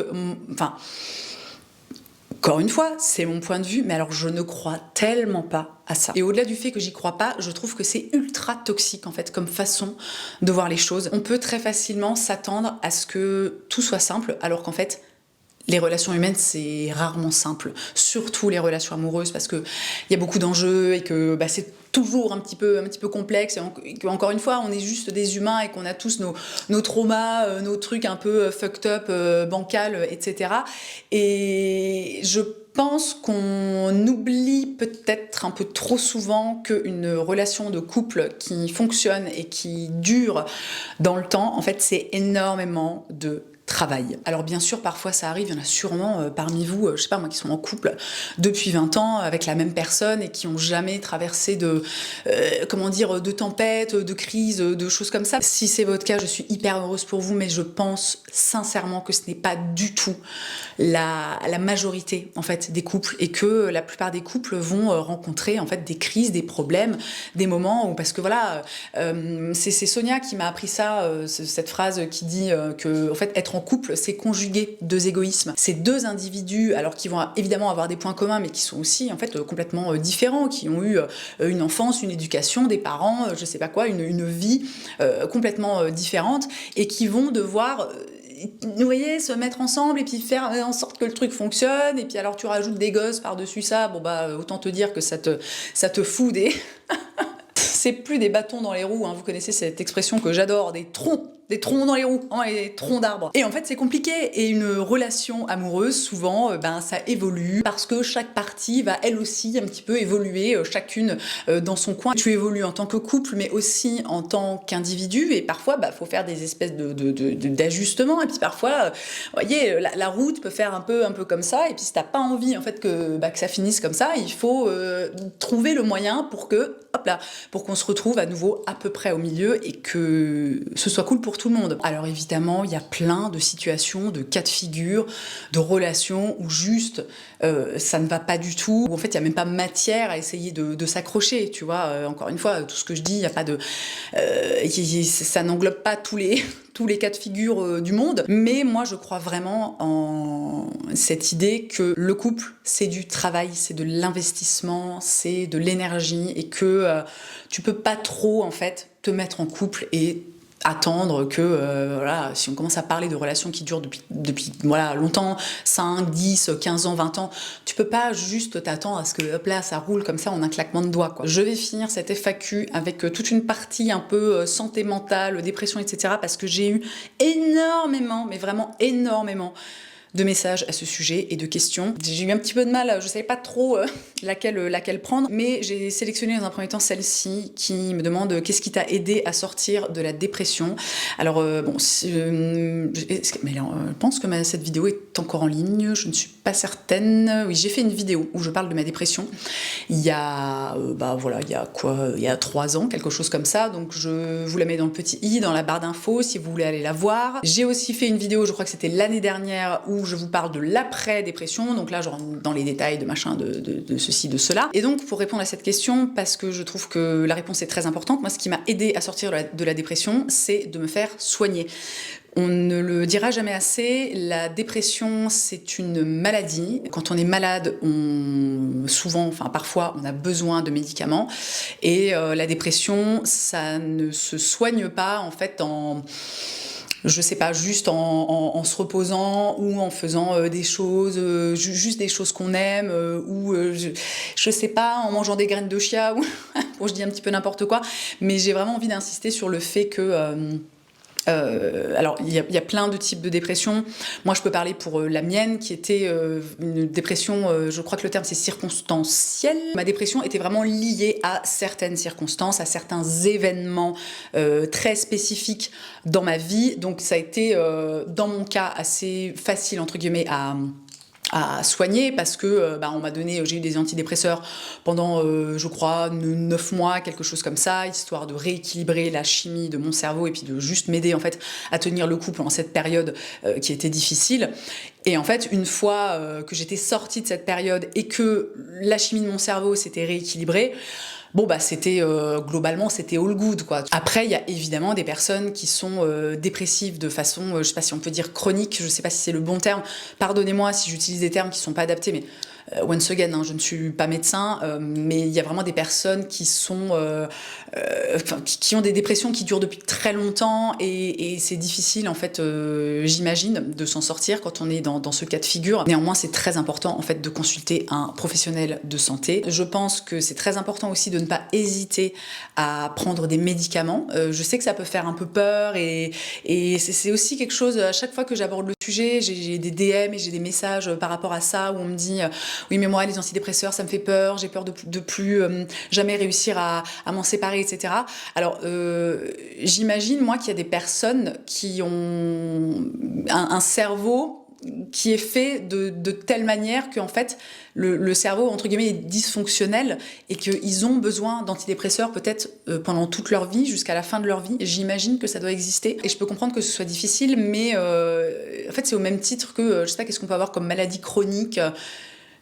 encore une fois, c'est mon point de vue, mais alors je ne crois tellement pas à ça. Et au-delà du fait que j'y crois pas, je trouve que c'est ultra toxique en fait comme façon de voir les choses. On peut très facilement s'attendre à ce que tout soit simple, alors qu'en fait, les relations humaines, c'est rarement simple. Surtout les relations amoureuses, parce qu'il y a beaucoup d'enjeux et que c'est toujours un petit peu complexe. Et encore une fois, on est juste des humains et qu'on a tous nos traumas, nos trucs un peu fucked up, bancal, etc. Et je pense qu'on oublie peut-être un peu trop souvent qu'une relation de couple qui fonctionne et qui dure dans le temps, en fait, c'est énormément de travail. Alors bien sûr, parfois ça arrive, il y en a sûrement parmi vous, je sais pas moi, qui sont en couple depuis 20 ans avec la même personne et qui ont jamais traversé de tempêtes, de crises, de choses comme ça. Si c'est votre cas, je suis hyper heureuse pour vous, mais je pense sincèrement que ce n'est pas du tout la majorité en fait des couples, et que la plupart des couples vont rencontrer en fait des crises, des problèmes, des moments où, parce que voilà, c'est Sonia qui m'a appris ça, cette phrase qui dit que en fait être être en couple, c'est conjuguer deux égoïsmes. C'est deux individus, alors qui vont évidemment avoir des points communs, mais qui sont aussi en fait complètement différents, qui ont eu une enfance, une éducation, des parents, je sais pas quoi, une vie complètement différente, et qui vont devoir vous voyez, se mettre ensemble et puis faire en sorte que le truc fonctionne, et puis alors tu rajoutes des gosses par-dessus ça, bon bah autant te dire que ça te fout des... C'est plus des bâtons dans les roues, hein. Vous connaissez cette expression que j'adore, des troncs dans les roues, hein, des troncs d'arbres. Et en fait, c'est compliqué. Et une relation amoureuse, souvent, ça évolue parce que chaque partie va elle aussi un petit peu évoluer, chacune dans son coin. Tu évolues en tant que couple, mais aussi en tant qu'individu. Et parfois, faut faire des espèces d'ajustements. Et puis parfois, vous voyez, la route peut faire un peu comme ça. Et puis si t'as pas envie en fait que ça finisse comme ça, il faut trouver le moyen pour qu'on se retrouve à nouveau à peu près au milieu et que ce soit cool pour tout le monde. Alors évidemment, il y a plein de situations, de cas de figure, de relations où juste ça ne va pas du tout, où en fait il n'y a même pas matière à essayer de s'accrocher, tu vois. Encore une fois, tout ce que je dis, il n'y a pas de... ça n'englobe pas tous les cas de figure du monde, mais moi je crois vraiment en cette idée que le couple c'est du travail, c'est de l'investissement, c'est de l'énergie, et que tu peux pas trop en fait te mettre en couple et attendre que, si on commence à parler de relations qui durent depuis longtemps, 5, 10, 15 ans, 20 ans, tu peux pas juste t'attendre à ce que, hop là, ça roule comme ça en un claquement de doigts, quoi. Je vais finir cette FAQ avec toute une partie un peu santé mentale, dépression, etc., parce que j'ai eu énormément, mais vraiment énormément, de messages à ce sujet et de questions. J'ai eu un petit peu de mal, je savais pas trop laquelle prendre, mais j'ai sélectionné dans un premier temps celle-ci qui me demande qu'est-ce qui t'a aidé à sortir de la dépression. Alors je pense que cette vidéo est encore en ligne, je ne suis pas certaine. Oui, j'ai fait une vidéo où je parle de ma dépression il y a il y a 3 ans, quelque chose comme ça, donc je vous la mets dans le petit i dans la barre d'infos si vous voulez aller la voir. J'ai aussi fait une vidéo, je crois que c'était l'année dernière, où je vous parle de l'après-dépression, donc là je rentre dans les détails de machin, de ceci, de cela. Et donc pour répondre à cette question, parce que je trouve que la réponse est très importante, moi ce qui m'a aidé à sortir de la dépression, c'est de me faire soigner. On ne le dira jamais assez, la dépression c'est une maladie. Quand on est malade, parfois on a besoin de médicaments, et la dépression ça ne se soigne pas en fait je sais pas, juste en se reposant ou en faisant des choses, juste des choses qu'on aime, ou je sais pas, en mangeant des graines de chia, ou bon, je dis un petit peu n'importe quoi, mais j'ai vraiment envie d'insister sur le fait que alors, il y a plein de types de dépression. Moi, je peux parler pour la mienne, qui était une dépression, je crois que le terme c'est circonstanciel. Ma dépression était vraiment liée à certaines circonstances, à certains événements très spécifiques dans ma vie. Donc, ça a été, dans mon cas, assez facile, entre guillemets, à soigner, parce que on m'a donné, j'ai eu des antidépresseurs pendant je crois 9 mois, quelque chose comme ça, histoire de rééquilibrer la chimie de mon cerveau et puis de juste m'aider en fait à tenir le couple en cette période qui était difficile. Et en fait, une fois que j'étais sortie de cette période et que la chimie de mon cerveau s'était rééquilibrée, c'était globalement c'était all good, quoi. Après, il y a évidemment des personnes qui sont dépressives de façon, je sais pas si on peut dire chronique, je sais pas si c'est le bon terme. Pardonnez-moi si j'utilise des termes qui sont pas adaptés, mais once again, je ne suis pas médecin, mais il y a vraiment des personnes qui sont, qui ont des dépressions qui durent depuis très longtemps, et c'est difficile en fait, j'imagine, de s'en sortir quand on est dans ce cas de figure. Néanmoins, c'est très important en fait de consulter un professionnel de santé. Je pense que c'est très important aussi de ne pas hésiter à prendre des médicaments. Je sais que ça peut faire un peu peur, et c'est aussi quelque chose, à chaque fois que j'aborde le sujet, j'ai des DM et j'ai des messages par rapport à ça, où on me dit oui, mais moi les antidépresseurs ça me fait peur, j'ai peur de plus jamais réussir à m'en séparer, etc. Alors j'imagine moi qu'il y a des personnes qui ont un cerveau qui est fait de telle manière qu'en fait le cerveau entre guillemets est dysfonctionnel, et qu'ils ont besoin d'antidépresseurs peut-être pendant toute leur vie, jusqu'à la fin de leur vie. J'imagine que ça doit exister, et je peux comprendre que ce soit difficile, mais en fait c'est au même titre que je sais pas, qu'est-ce qu'on peut avoir comme maladie chronique.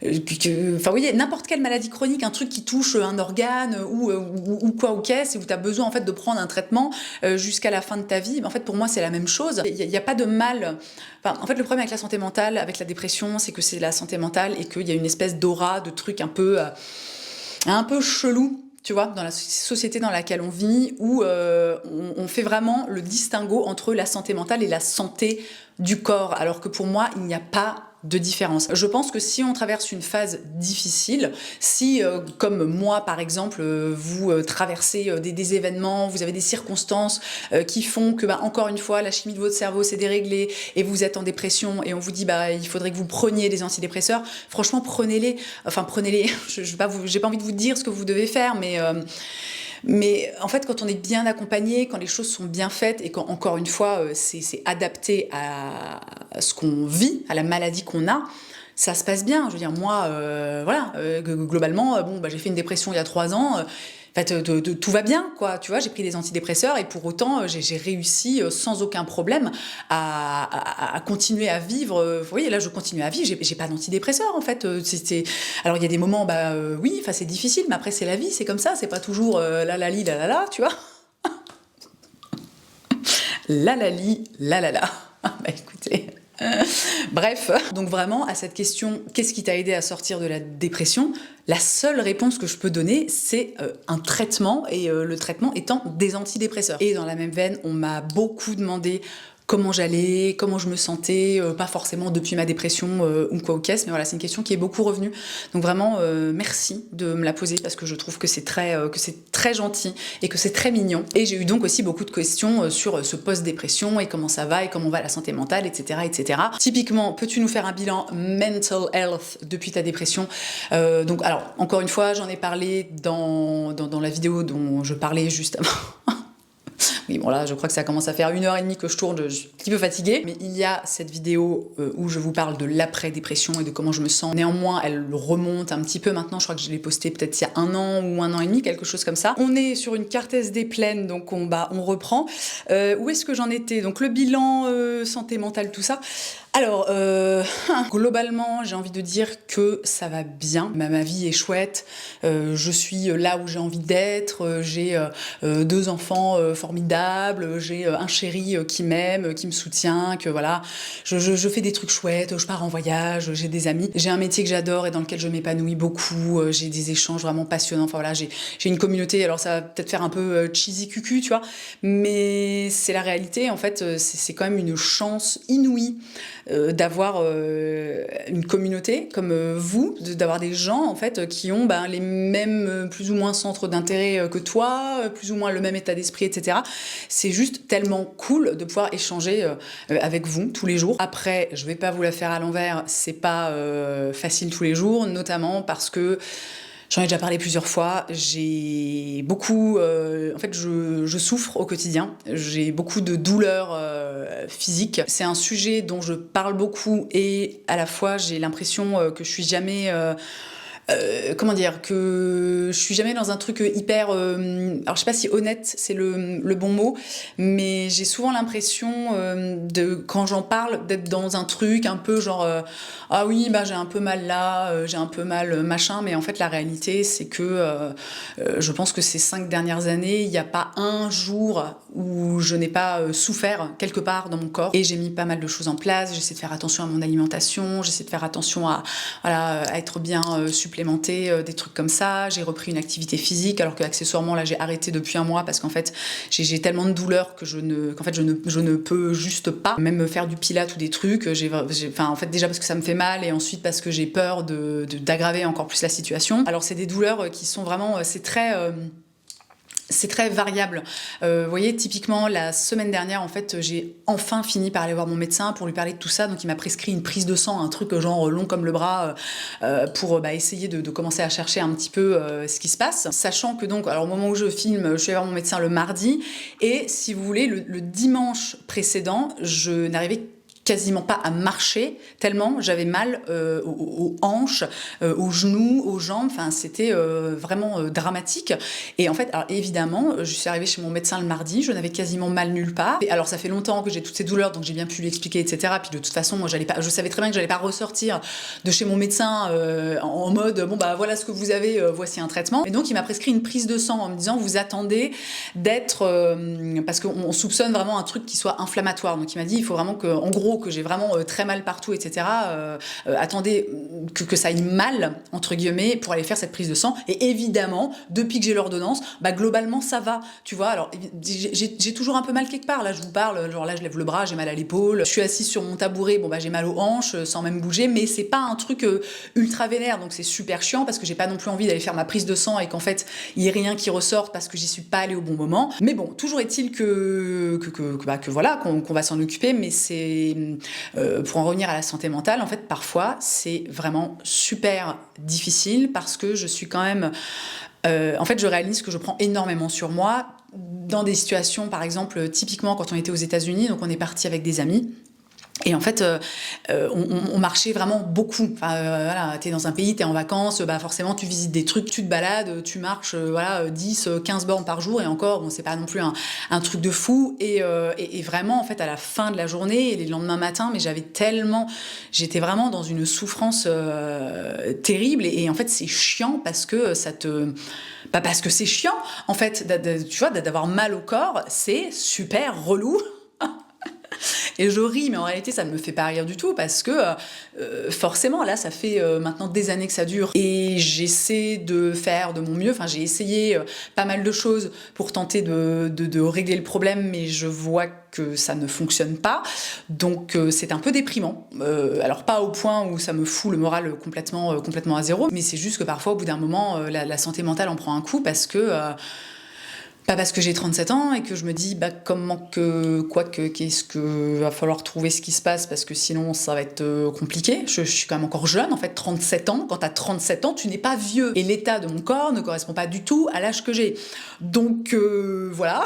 Enfin, vous voyez, n'importe quelle maladie chronique, un truc qui touche un organe ou quoi ou qu'est-ce, et où tu as besoin en fait de prendre un traitement jusqu'à la fin de ta vie, en fait pour moi c'est la même chose. Il n'y a pas de mal. Enfin, en fait le problème avec la santé mentale, avec la dépression, c'est que c'est la santé mentale et qu'il y a une espèce d'aura, de truc un peu chelou, tu vois, dans la société dans laquelle on vit, où on fait vraiment le distinguo entre la santé mentale et la santé du corps, alors que pour moi, il n'y a pas de différence. Je pense que si on traverse une phase difficile, si, comme moi par exemple, vous traversez des événements, vous avez des circonstances qui font que, encore une fois, la chimie de votre cerveau s'est déréglée et vous êtes en dépression et on vous dit, il faudrait que vous preniez des antidépresseurs, franchement, prenez-les. Enfin, prenez-les. J'ai pas envie de vous dire ce que vous devez faire, mais en fait, quand on est bien accompagné, quand les choses sont bien faites et quand, encore une fois, c'est adapté à ce qu'on vit, à la maladie qu'on a, ça se passe bien. Je veux dire, moi, globalement, j'ai fait une dépression il y a 3 ans. En fait, tout va bien, quoi. Tu vois, j'ai pris des antidépresseurs et pour autant, j'ai réussi sans aucun problème à continuer à vivre. Vous voyez, là, je continue à vivre. J'ai pas d'antidépresseurs, en fait. Alors, il y a des moments, oui, enfin, c'est difficile, mais après, c'est la vie, c'est comme ça. C'est pas toujours la la li, la la la, tu vois. La la li, la la la. Écoutez. Bref, donc vraiment à cette question, qu'est-ce qui t'a aidé à sortir de la dépression? La seule réponse que je peux donner, c'est un traitement, et le traitement étant des antidépresseurs. Et dans la même veine, on m'a beaucoup demandé comment j'allais, comment je me sentais, pas forcément depuis ma dépression ou quoi ou qu'est-ce, mais voilà, c'est une question qui est beaucoup revenue. Donc vraiment, merci de me la poser parce que je trouve que c'est très gentil et que c'est très mignon. Et j'ai eu donc aussi beaucoup de questions sur ce post-dépression et comment ça va et comment va la santé mentale, etc., etc. Typiquement, peux-tu nous faire un bilan mental health depuis ta dépression? Donc alors, encore une fois, j'en ai parlé dans la vidéo dont je parlais juste avant. Oui, bon là, je crois que ça commence à faire 1h30 que je tourne, je suis un petit peu fatiguée. Mais il y a cette vidéo où je vous parle de l'après-dépression et de comment je me sens. Néanmoins, elle remonte un petit peu maintenant. Je crois que je l'ai postée peut-être il y a 1 an ou 1 an et demi, quelque chose comme ça. On est sur une carte SD pleine, donc on reprend. Où est-ce que j'en étais? Donc le bilan, santé mentale, tout ça. Alors, globalement, j'ai envie de dire que ça va bien. Ma vie est chouette. Je suis là où j'ai envie d'être. J'ai 2 enfants formidables. J'ai un chéri qui m'aime, qui me soutient. Que voilà, je fais des trucs chouettes. Je pars en voyage. J'ai des amis. J'ai un métier que j'adore et dans lequel je m'épanouis beaucoup. J'ai des échanges vraiment passionnants. Enfin voilà, j'ai une communauté. Alors ça va peut-être faire un peu cheesy cucu, tu vois, mais c'est la réalité. En fait, c'est quand même une chance inouïe. D'avoir une communauté comme vous, d'avoir des gens en fait qui ont les mêmes plus ou moins centres d'intérêt que toi, plus ou moins le même état d'esprit, etc. C'est juste tellement cool de pouvoir échanger avec vous tous les jours. Après, je vais pas vous la faire à l'envers, c'est pas facile tous les jours, notamment parce que j'en ai déjà parlé plusieurs fois, j'ai beaucoup... en fait, je souffre au quotidien, j'ai beaucoup de douleurs physiques. C'est un sujet dont je parle beaucoup et à la fois, j'ai l'impression que je suis jamais... que je suis jamais dans un truc hyper... alors, je sais pas si honnête, c'est le bon mot, mais j'ai souvent l'impression, quand j'en parle, d'être dans un truc un peu genre... ah oui, j'ai un peu mal là, j'ai un peu mal machin, mais en fait, la réalité, c'est que je pense que ces 5 dernières années, il n'y a pas un jour où je n'ai pas souffert quelque part dans mon corps. Et j'ai mis pas mal de choses en place, j'essaie de faire attention à mon alimentation, j'essaie de faire attention à être bien supplémentée, des trucs comme ça. J'ai repris une activité physique, alors que accessoirement, là, j'ai arrêté depuis 1 mois parce qu'en fait, j'ai tellement de douleurs que je ne peux juste pas même faire du pilates ou des trucs. En fait, déjà parce que ça me fait mal et ensuite parce que j'ai peur d'aggraver encore plus la situation. Alors, c'est des douleurs qui sont vraiment... c'est très variable. Vous voyez, typiquement, la semaine dernière, en fait, j'ai enfin fini par aller voir mon médecin pour lui parler de tout ça. Donc, il m'a prescrit une prise de sang, un truc genre long comme le bras, pour essayer de commencer à chercher un petit peu ce qui se passe. Sachant que donc, alors au moment où je filme, je suis allée voir mon médecin le mardi. Et si vous voulez, le dimanche précédent, je n'arrivais quasiment pas à marcher, tellement j'avais mal aux hanches, aux genoux, aux jambes. Enfin, c'était vraiment dramatique. Et en fait, alors évidemment, je suis arrivée chez mon médecin le mardi, je n'avais quasiment mal nulle part. Et alors, ça fait longtemps que j'ai toutes ces douleurs, donc j'ai bien pu lui expliquer, etc. Puis de toute façon, moi, je savais très bien que j'allais pas ressortir de chez mon médecin en mode, bon, bah voilà ce que vous avez, voici un traitement. Et donc, il m'a prescrit une prise de sang en me disant, vous attendez d'être... parce qu'on soupçonne vraiment un truc qui soit inflammatoire. Donc, il m'a dit, il faut vraiment que, en gros, que j'ai vraiment très mal partout, etc. Attendez que ça aille mal, entre guillemets, pour aller faire cette prise de sang. Et évidemment, depuis que j'ai l'ordonnance, bah globalement, ça va. Tu vois, alors j'ai toujours un peu mal quelque part. Là, je vous parle, genre là, je lève le bras, j'ai mal à l'épaule. Je suis assise sur mon tabouret, bon bah j'ai mal aux hanches, sans même bouger, mais c'est pas un truc ultra vénère, donc c'est super chiant parce que j'ai pas non plus envie d'aller faire ma prise de sang et qu'en fait, il y ait rien qui ressorte parce que j'y suis pas allée au bon moment. Mais bon, toujours est-il que voilà, qu'on va s'en occuper, mais c'est pour en revenir à la santé mentale, en fait, parfois, c'est vraiment super difficile parce que je suis quand même... en fait, je réalise que je prends énormément sur moi dans des situations, par exemple, typiquement quand on était aux États-Unis, donc on est parti avec des amis. Et en fait, on marchait vraiment beaucoup. Enfin, voilà, t'es dans un pays, t'es en vacances, bah forcément tu visites des trucs, tu te balades, tu marches, voilà, 10, 15 bornes par jour, et encore, bon, c'est pas non plus un truc de fou. Et vraiment, en fait, à la fin de la journée et les lendemains matins, mais j'étais vraiment dans une souffrance terrible. Et en fait, c'est chiant parce que parce que c'est chiant, en fait, tu vois, d'avoir mal au corps, c'est super relou. Et je ris, mais en réalité, ça ne me fait pas rire du tout parce que forcément, là, ça fait maintenant des années que ça dure et j'essaie de faire de mon mieux. Enfin, j'ai essayé pas mal de choses pour tenter de régler le problème, mais je vois que ça ne fonctionne pas. Donc, c'est un peu déprimant. Alors, pas au point où ça me fout le moral complètement à zéro, mais c'est juste que parfois, au bout d'un moment, la santé mentale en prend un coup parce que... Pas parce que j'ai 37 ans et que je me dis qu'est-ce que va falloir trouver ce qui se passe parce que sinon ça va être compliqué. Je suis quand même encore jeune, en fait, 37 ans. Quand t'as 37 ans, tu n'es pas vieux. Et l'état de mon corps ne correspond pas du tout à l'âge que j'ai. Donc voilà.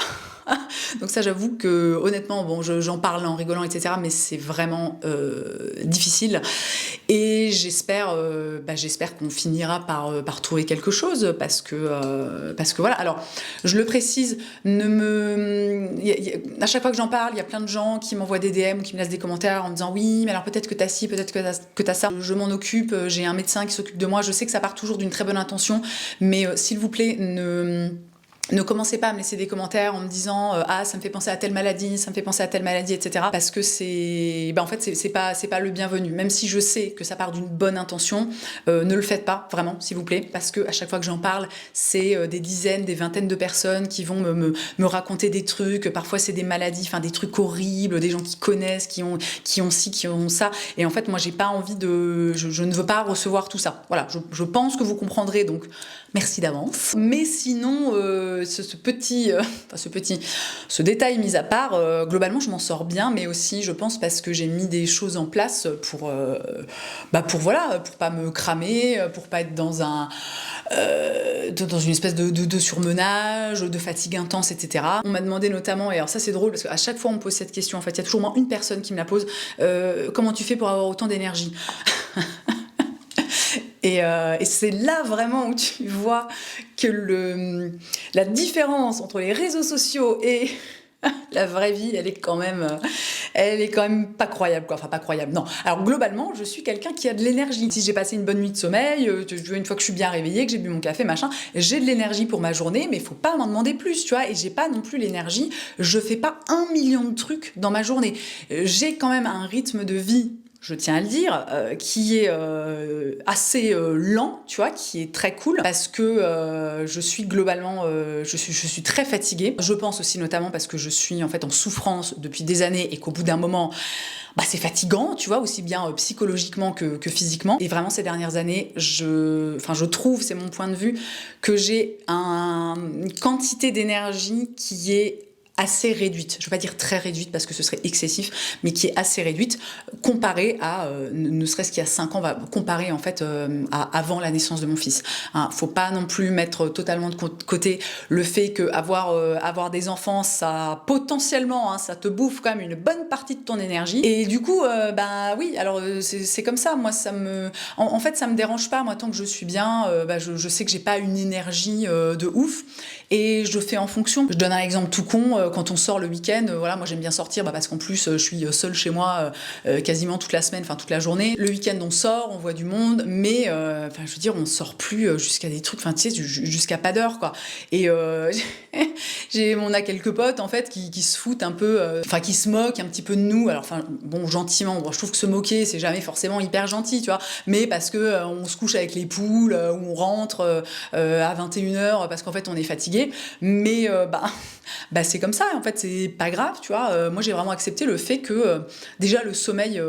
Donc ça, j'avoue que honnêtement, bon, j'en parle en rigolant, etc. Mais c'est vraiment difficile. Et j'espère qu'on finira par trouver quelque chose parce que voilà. Alors, je le précise, à chaque fois que j'en parle, il y a plein de gens qui m'envoient des DM ou qui me laissent des commentaires en me disant oui, mais alors peut-être que t'as ci, peut-être que t'as ça. Je m'en occupe. J'ai un médecin qui s'occupe de moi. Je sais que ça part toujours d'une très bonne intention, mais s'il vous plaît, ne commencez pas à me laisser des commentaires en me disant ah, ça me fait penser à telle maladie, ça me fait penser à telle maladie, etc. Parce que en fait c'est pas le bienvenu. Même si je sais que ça part d'une bonne intention, ne le faites pas vraiment, s'il vous plaît, parce que à chaque fois que j'en parle, c'est des dizaines, des vingtaines de personnes qui vont me raconter des trucs. Parfois c'est des maladies, enfin des trucs horribles, des gens qui connaissent, qui ont ci, qui ont ça. Et en fait moi j'ai pas envie je ne veux pas recevoir tout ça. Voilà, je pense que vous comprendrez, donc merci d'avance. Mais sinon ce détail mis à part, globalement je m'en sors bien, mais aussi je pense parce que j'ai mis des choses en place pour pas me cramer, pour pas être dans une espèce de surmenage, de fatigue intense, etc. On m'a demandé notamment, et alors ça c'est drôle parce qu'à chaque fois on me pose cette question, en fait il y a toujours au moins une personne qui me la pose, comment tu fais pour avoir autant d'énergie? Et c'est là vraiment où tu vois que la différence entre les réseaux sociaux et la vraie vie, elle est quand même pas croyable, quoi. Enfin, pas croyable, non. Alors, globalement, je suis quelqu'un qui a de l'énergie. Si j'ai passé une bonne nuit de sommeil, une fois que je suis bien réveillée, que j'ai bu mon café, machin, j'ai de l'énergie pour ma journée, mais il faut pas m'en demander plus, tu vois. Et j'ai pas non plus l'énergie. Je fais pas 1 million de trucs dans ma journée. J'ai quand même un rythme de vie, je tiens à le dire, qui est assez lent, tu vois, qui est très cool, parce que je suis globalement, je suis très fatiguée. Je pense aussi notamment parce que je suis en fait en souffrance depuis des années et qu'au bout d'un moment, c'est fatigant, tu vois, aussi bien psychologiquement que physiquement. Et vraiment, ces dernières années, je trouve, c'est mon point de vue, que j'ai une quantité d'énergie qui est assez réduite. Je ne veux pas dire très réduite parce que ce serait excessif, mais qui est assez réduite comparée à, ne serait-ce qu'il y a 5 ans, comparée en fait à avant la naissance de mon fils. Hein, faut pas non plus mettre totalement de côté le fait que avoir des enfants, ça potentiellement, hein, ça te bouffe quand même une bonne partie de ton énergie. Et du coup, oui, alors c'est comme ça. Moi, en fait, ça me dérange pas. Moi, tant que je suis bien, je sais que j'ai pas une énergie de ouf. Et je fais en fonction. Je donne un exemple tout con. Quand on sort le week-end, voilà, moi j'aime bien sortir parce qu'en plus je suis seule chez moi quasiment toute la semaine, enfin toute la journée. Le week-end on sort, on voit du monde, mais je veux dire on sort plus jusqu'à des trucs, tu sais, jusqu'à pas d'heure quoi. Et on a quelques potes en fait qui se foutent un peu, qui se moquent un petit peu de nous. Alors bon gentiment, je trouve que se moquer c'est jamais forcément hyper gentil, tu vois, mais parce que on se couche avec les poules, ou on rentre à 21h parce qu'en fait on est fatigué. Mais c'est comme ça, en fait, c'est pas grave, tu vois. Moi, j'ai vraiment accepté le fait que, déjà, le sommeil,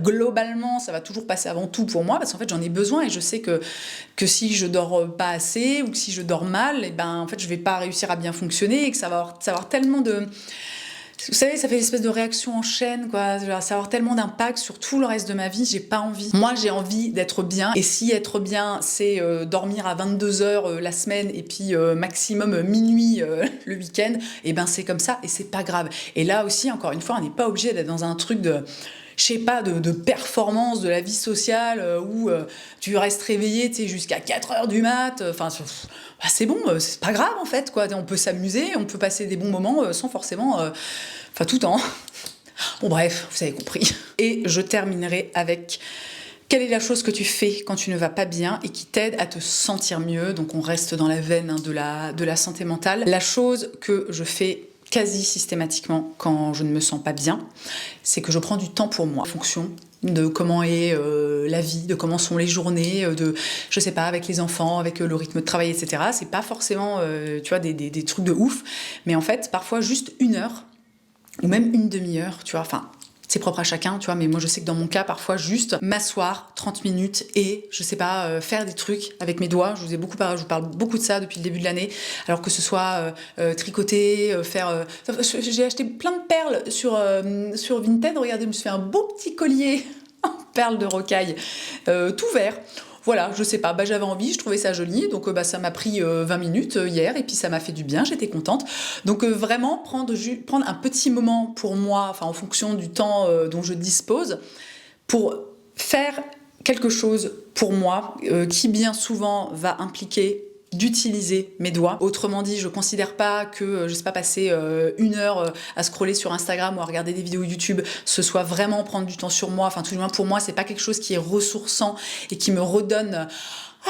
globalement, ça va toujours passer avant tout pour moi, parce qu'en fait, j'en ai besoin et je sais que si je dors pas assez ou que si je dors mal, en fait, je vais pas réussir à bien fonctionner et que ça va avoir tellement de... Vous savez, ça fait une espèce de réaction en chaîne, quoi. Ça va avoir tellement d'impact sur tout le reste de ma vie, j'ai pas envie. Moi, j'ai envie d'être bien. Et si être bien, c'est dormir à 22h la semaine et puis maximum minuit le week-end, c'est comme ça et c'est pas grave. Et là aussi, encore une fois, on n'est pas obligé d'être dans un truc de... je sais pas, de performance de la vie sociale où tu restes réveillé jusqu'à 4h du mat. C'est bon, c'est pas grave en fait, quoi. On peut s'amuser, on peut passer des bons moments sans forcément... tout le temps. Bon bref, vous avez compris. Et je terminerai avec... quelle est la chose que tu fais quand tu ne vas pas bien et qui t'aide à te sentir mieux? Donc on reste dans la veine de la santé mentale. La chose que je fais quasi systématiquement quand je ne me sens pas bien, c'est que je prends du temps pour moi en fonction de comment est la vie, de comment sont les journées, je sais pas, avec les enfants, avec le rythme de travail, etc. C'est pas forcément, tu vois, des trucs de ouf, mais en fait, parfois juste 1 heure, ou même une demi-heure, tu vois, c'est propre à chacun, tu vois, mais moi je sais que dans mon cas, parfois juste m'asseoir 30 minutes et, je sais pas, faire des trucs avec mes doigts. Je vous parle beaucoup de ça depuis le début de l'année, alors que ce soit tricoter, j'ai acheté plein de perles sur Vinted, regardez, je me suis fait un beau petit collier en perles de rocaille, tout vert. Voilà, je sais pas, j'avais envie, je trouvais ça joli, donc ça m'a pris 20 minutes hier, et puis ça m'a fait du bien, j'étais contente. Donc vraiment, prendre un petit moment pour moi, en fonction du temps dont je dispose, pour faire quelque chose pour moi, qui bien souvent va impliquer d'utiliser mes doigts. Autrement dit, je considère pas que, je sais pas, passer 1 heure à scroller sur Instagram ou à regarder des vidéos YouTube, ce soit vraiment prendre du temps sur moi. Tout du moins pour moi, c'est pas quelque chose qui est ressourçant et qui me redonne...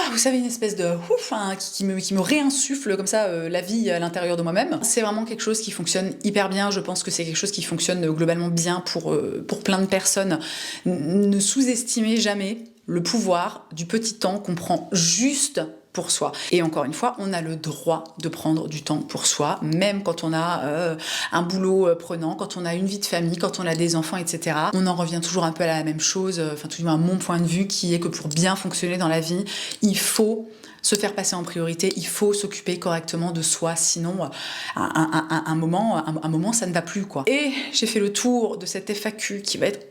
vous savez, une espèce de ouf, qui me réinsuffle comme ça la vie à l'intérieur de moi-même. C'est vraiment quelque chose qui fonctionne hyper bien. Je pense que c'est quelque chose qui fonctionne globalement bien pour plein de personnes. Ne sous-estimez jamais le pouvoir du petit temps qu'on prend juste pour soi. Et encore une fois, on a le droit de prendre du temps pour soi, même quand on a un boulot prenant, quand on a une vie de famille, quand on a des enfants, etc. On en revient toujours un peu à la même chose, tout du moins à mon point de vue, qui est que pour bien fonctionner dans la vie, il faut se faire passer en priorité, il faut s'occuper correctement de soi, sinon un moment ça ne va plus, quoi. Et j'ai fait le tour de cette FAQ qui va être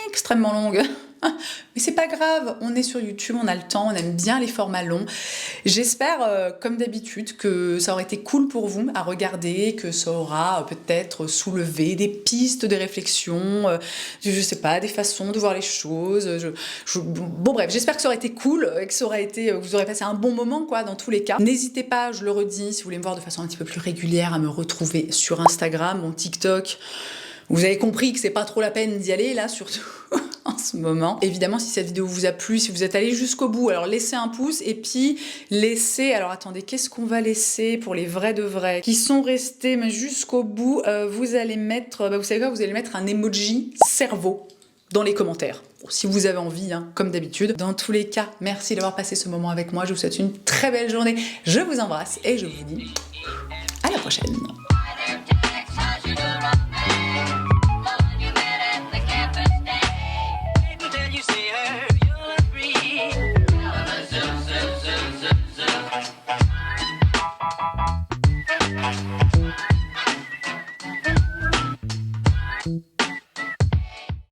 extrêmement longue. Mais c'est pas grave, on est sur YouTube, on a le temps, on aime bien les formats longs. J'espère, comme d'habitude, que ça aurait été cool pour vous à regarder, que ça aura peut-être soulevé des pistes de réflexion, je sais pas, des façons de voir les choses. Bon bref, j'espère que ça aurait été cool, que vous aurez passé un bon moment, quoi, dans tous les cas. N'hésitez pas, je le redis, si vous voulez me voir de façon un petit peu plus régulière, à me retrouver sur Instagram, mon TikTok. Vous avez compris que c'est pas trop la peine d'y aller, là, surtout en ce moment. Évidemment, si cette vidéo vous a plu, si vous êtes allé jusqu'au bout, alors laissez un pouce et puis laissez... Alors attendez, qu'est-ce qu'on va laisser pour les vrais de vrais qui sont restés mais jusqu'au bout? Vous allez mettre... vous savez quoi? Vous allez mettre un emoji cerveau dans les commentaires. Bon, si vous avez envie, comme d'habitude. Dans tous les cas, merci d'avoir passé ce moment avec moi. Je vous souhaite une très belle journée. Je vous embrasse et je vous dis à la prochaine.